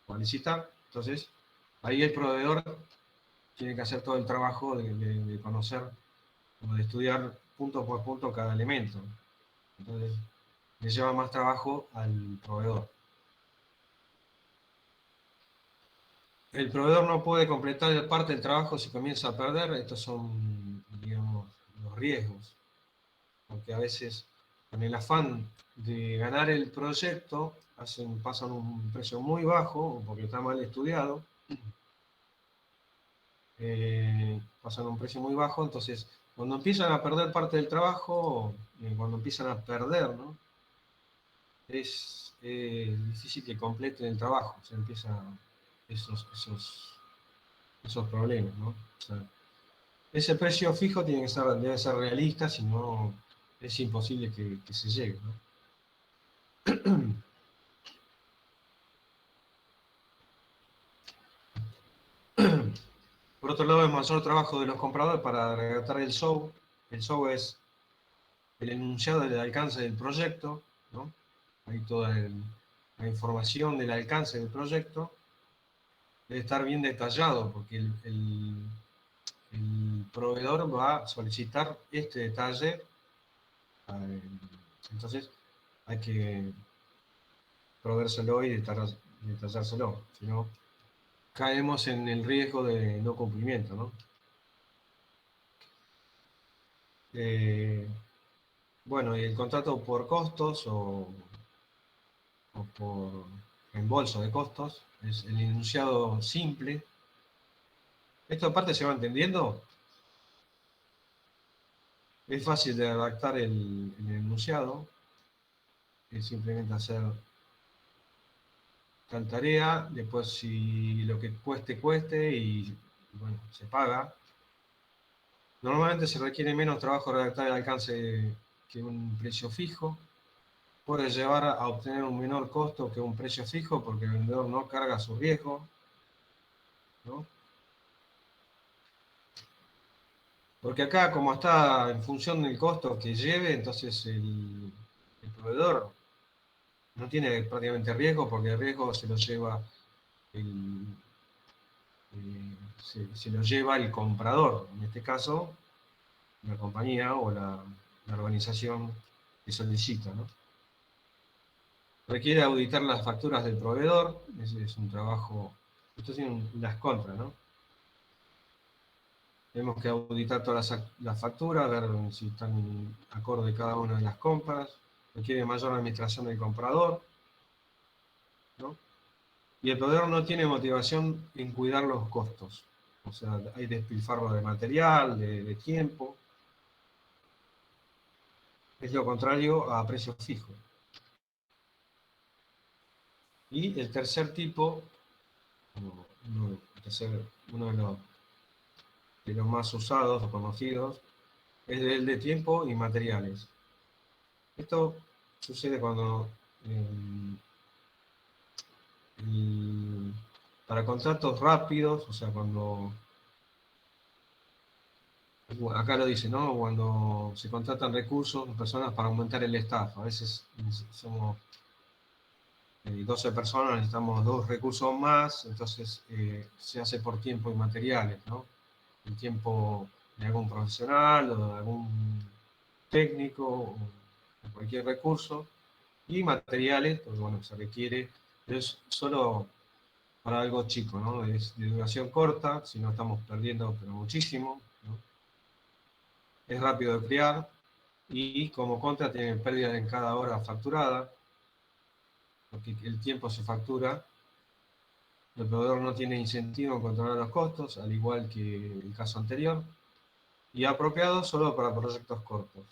o a licitar, Entonces, ahí el proveedor tiene que hacer todo el trabajo de conocer, o de estudiar punto por punto cada elemento. Entonces, le lleva más trabajo al proveedor. El proveedor no puede completar parte del trabajo si comienza a perder. Estos son, digamos, los riesgos. Porque a veces, con el afán de ganar el proyecto, pasan un precio muy bajo, porque está mal estudiado, pasan un precio muy bajo. Entonces, cuando empiezan a perder parte del trabajo, cuando empiezan a perder, ¿no? Es difícil que completen el trabajo, se empiezan esos problemas, ¿no? O sea, ese precio fijo debe ser realista, si no es imposible que se llegue, ¿no? Por otro lado, el mayor trabajo de los compradores para redactar el SOW. El SOW es el enunciado del alcance del proyecto, ¿no? Ahí toda la información del alcance del proyecto debe estar bien detallado, porque el proveedor va a solicitar este detalle. Entonces hay que proveérselo y detallárselo, si no caemos en el riesgo de no cumplimiento, ¿no? Bueno, y el contrato por costos o por reembolso de costos es el enunciado simple. ¿Esto aparte se va entendiendo? Es fácil de redactar el enunciado, es simplemente hacer tal tarea, después si lo que cueste, cueste, y bueno, se paga. Normalmente se requiere menos trabajo redactar el alcance que un precio fijo. Puede llevar a obtener un menor costo que un precio fijo porque el vendedor no carga su riesgo, ¿no? Porque acá, como está en función del costo que lleve, entonces el proveedor no tiene prácticamente riesgo, porque el riesgo se lo lleva se lo lleva el comprador, en este caso la compañía o la organización que solicita, ¿no? Requiere auditar las facturas del proveedor, ese es un trabajo, esto tiene unas contras, ¿no? Tenemos que auditar todas las facturas, ver si están acorde cada una de las compras, requiere mayor administración del comprador, ¿no? Y el proveedor no tiene motivación en cuidar los costos, o sea, hay despilfarro de material, de tiempo, es lo contrario a precio fijo. Y el tercer tipo, uno de los más usados o conocidos, es el de tiempo y materiales. Esto sucede cuando para contratos rápidos, o sea, cuando acá lo dice, ¿no? Cuando se contratan recursos, personas para aumentar el staff. A veces somos 12 personas, necesitamos 2 recursos más, entonces se hace por tiempo y materiales, ¿no? El tiempo de algún profesional o de algún técnico o de cualquier recurso, y materiales, pues bueno, se requiere, pero es solo para algo chico, ¿no? Es de duración corta, si no estamos perdiendo pero muchísimo, ¿no? Es rápido de crear y como contra tiene pérdida en cada hora facturada, porque el tiempo se factura. El proveedor no tiene incentivo en controlar los costos, al igual que el caso anterior, y apropiado solo para proyectos cortos.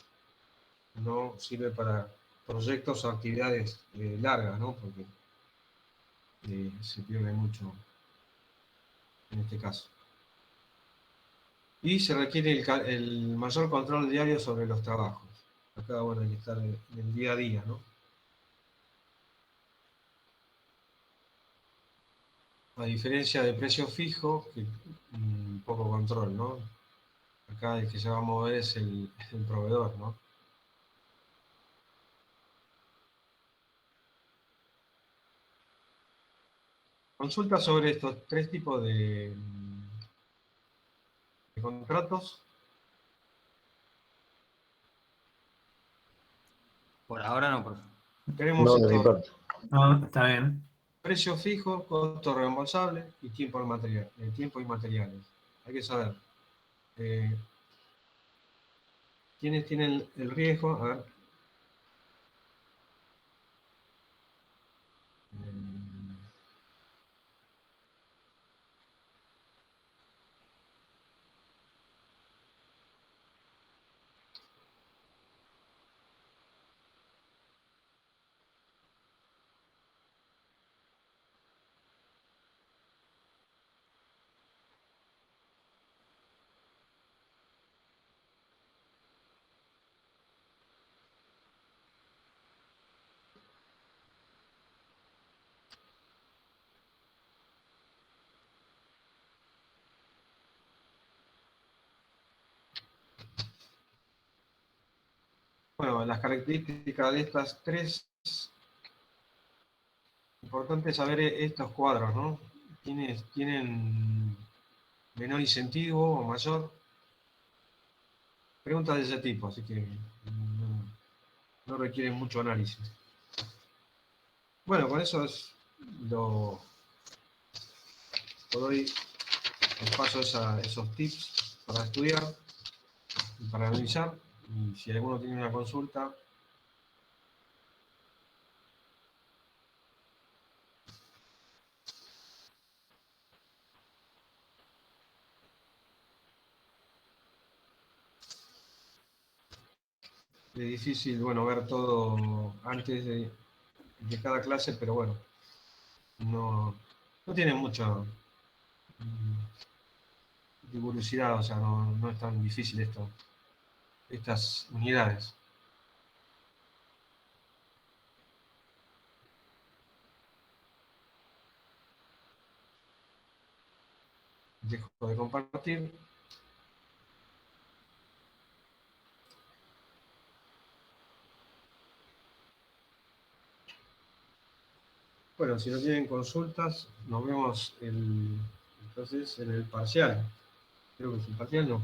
No sirve para proyectos o actividades largas, ¿no? Porque se pierde mucho en este caso. Y se requiere el mayor control diario sobre los trabajos. Acá, bueno, hay que estar en el día a día, ¿no? A diferencia de precio fijo, que poco control, ¿no? Acá el que se va a mover es el proveedor, ¿no? Consulta sobre estos 3 tipos de contratos. Por ahora no, profe. Tenemos No, de mi estos parte. No, está bien. precios fijos, costos reembolsables y tiempo y materiales. Hay que saber quiénes tienen el riesgo. A ver. Bueno, las características de estas 3. Importante saber estos cuadros, ¿no? Tienen menor incentivo o mayor. Preguntas de ese tipo, así que no requieren mucho análisis. Bueno, con eso es lo... Por hoy os paso esos tips para estudiar y para analizar. Y si alguno tiene una consulta, es difícil, bueno, ver todo antes de cada clase, pero bueno, no tiene mucha curiosidad, o sea, no es tan difícil estas unidades. Dejo de compartir. Bueno, si no tienen consultas, nos vemos entonces en el parcial. Creo que es un parcial, no.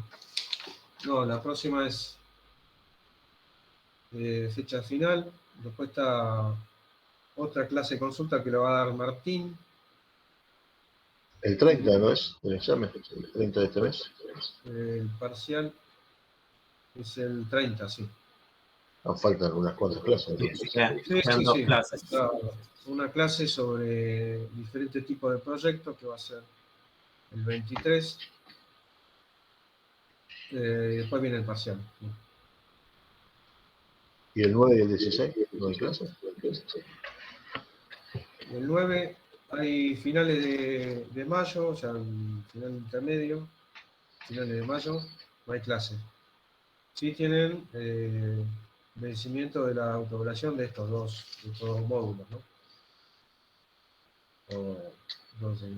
No, la próxima es fecha final. Después está otra clase de consulta que lo va a dar Martín. El 30, ¿no es? El examen, el 30 de este mes. El parcial es el 30, sí. Faltan unas cuantas clases. Entonces. Quedan 2 clases. Está una clase sobre diferentes tipos de proyectos que va a ser el 23. Después viene el parcial. ¿Y el 9 y el 16? ¿No hay clase? El 9 hay finales de mayo, o sea, el final intermedio, finales de mayo, no hay clase. Sí tienen vencimiento de la autoevaluación de estos dos módulos, ¿no? Entonces,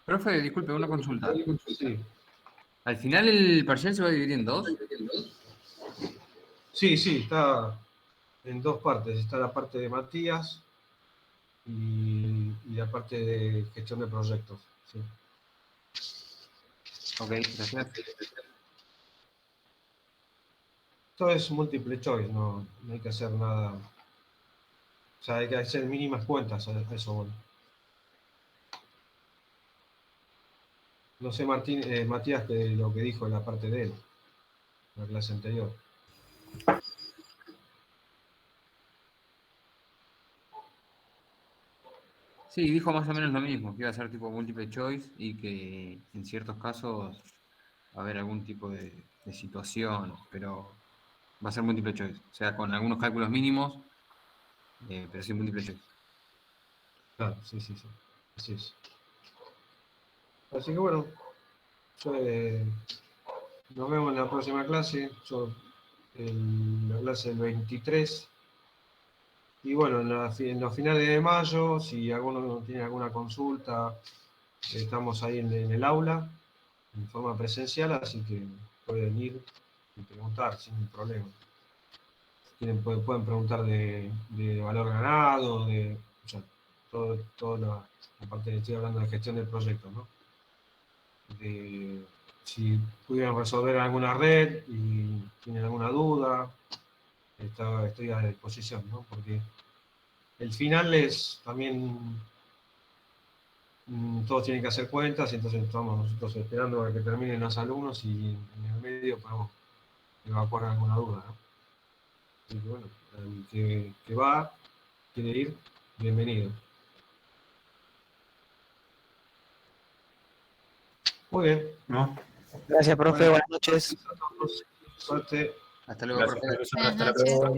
Profe, disculpe, una consulta. sí. ¿Al final el parcial se va a dividir en 2? Sí, está en 2 partes. Está la parte de Matías y la parte de gestión de proyectos. Sí. Ok, gracias. Esto es multiple choice, no hay que hacer nada. O sea, hay que hacer mínimas cuentas a eso, bueno. No sé, Matías, lo que dijo en la parte de él, en la clase anterior. Sí, dijo más o menos lo mismo, que iba a ser tipo multiple choice y que en ciertos casos va a haber algún tipo de situación, pero va a ser múltiple choice. O sea, con algunos cálculos mínimos, pero sí múltiple choice. Claro, sí. Así es. Así que bueno, yo, nos vemos en la próxima clase. Yo en la clase del 23. Y bueno, en los finales de mayo, si alguno tiene alguna consulta, estamos ahí en el aula, en forma presencial, así que pueden ir y preguntar sin problema. Pueden preguntar de valor ganado, o sea, toda la parte, estoy hablando de gestión del proyecto, ¿no? Si pudieran resolver alguna red y tienen alguna duda, estoy a disposición, ¿no? Porque el final es también, todos tienen que hacer cuentas, entonces estamos nosotros esperando a que terminen los alumnos y en el medio podemos evacuar alguna duda, ¿no? Así que bueno, el que va, quiere ir, bienvenido. Muy bien. ¿No? Gracias, profe. Bueno, Buenas noches. gracias a todos. Suerte. Hasta luego, Gracias, profe. profesor. Buenas Hasta la noches. próxima.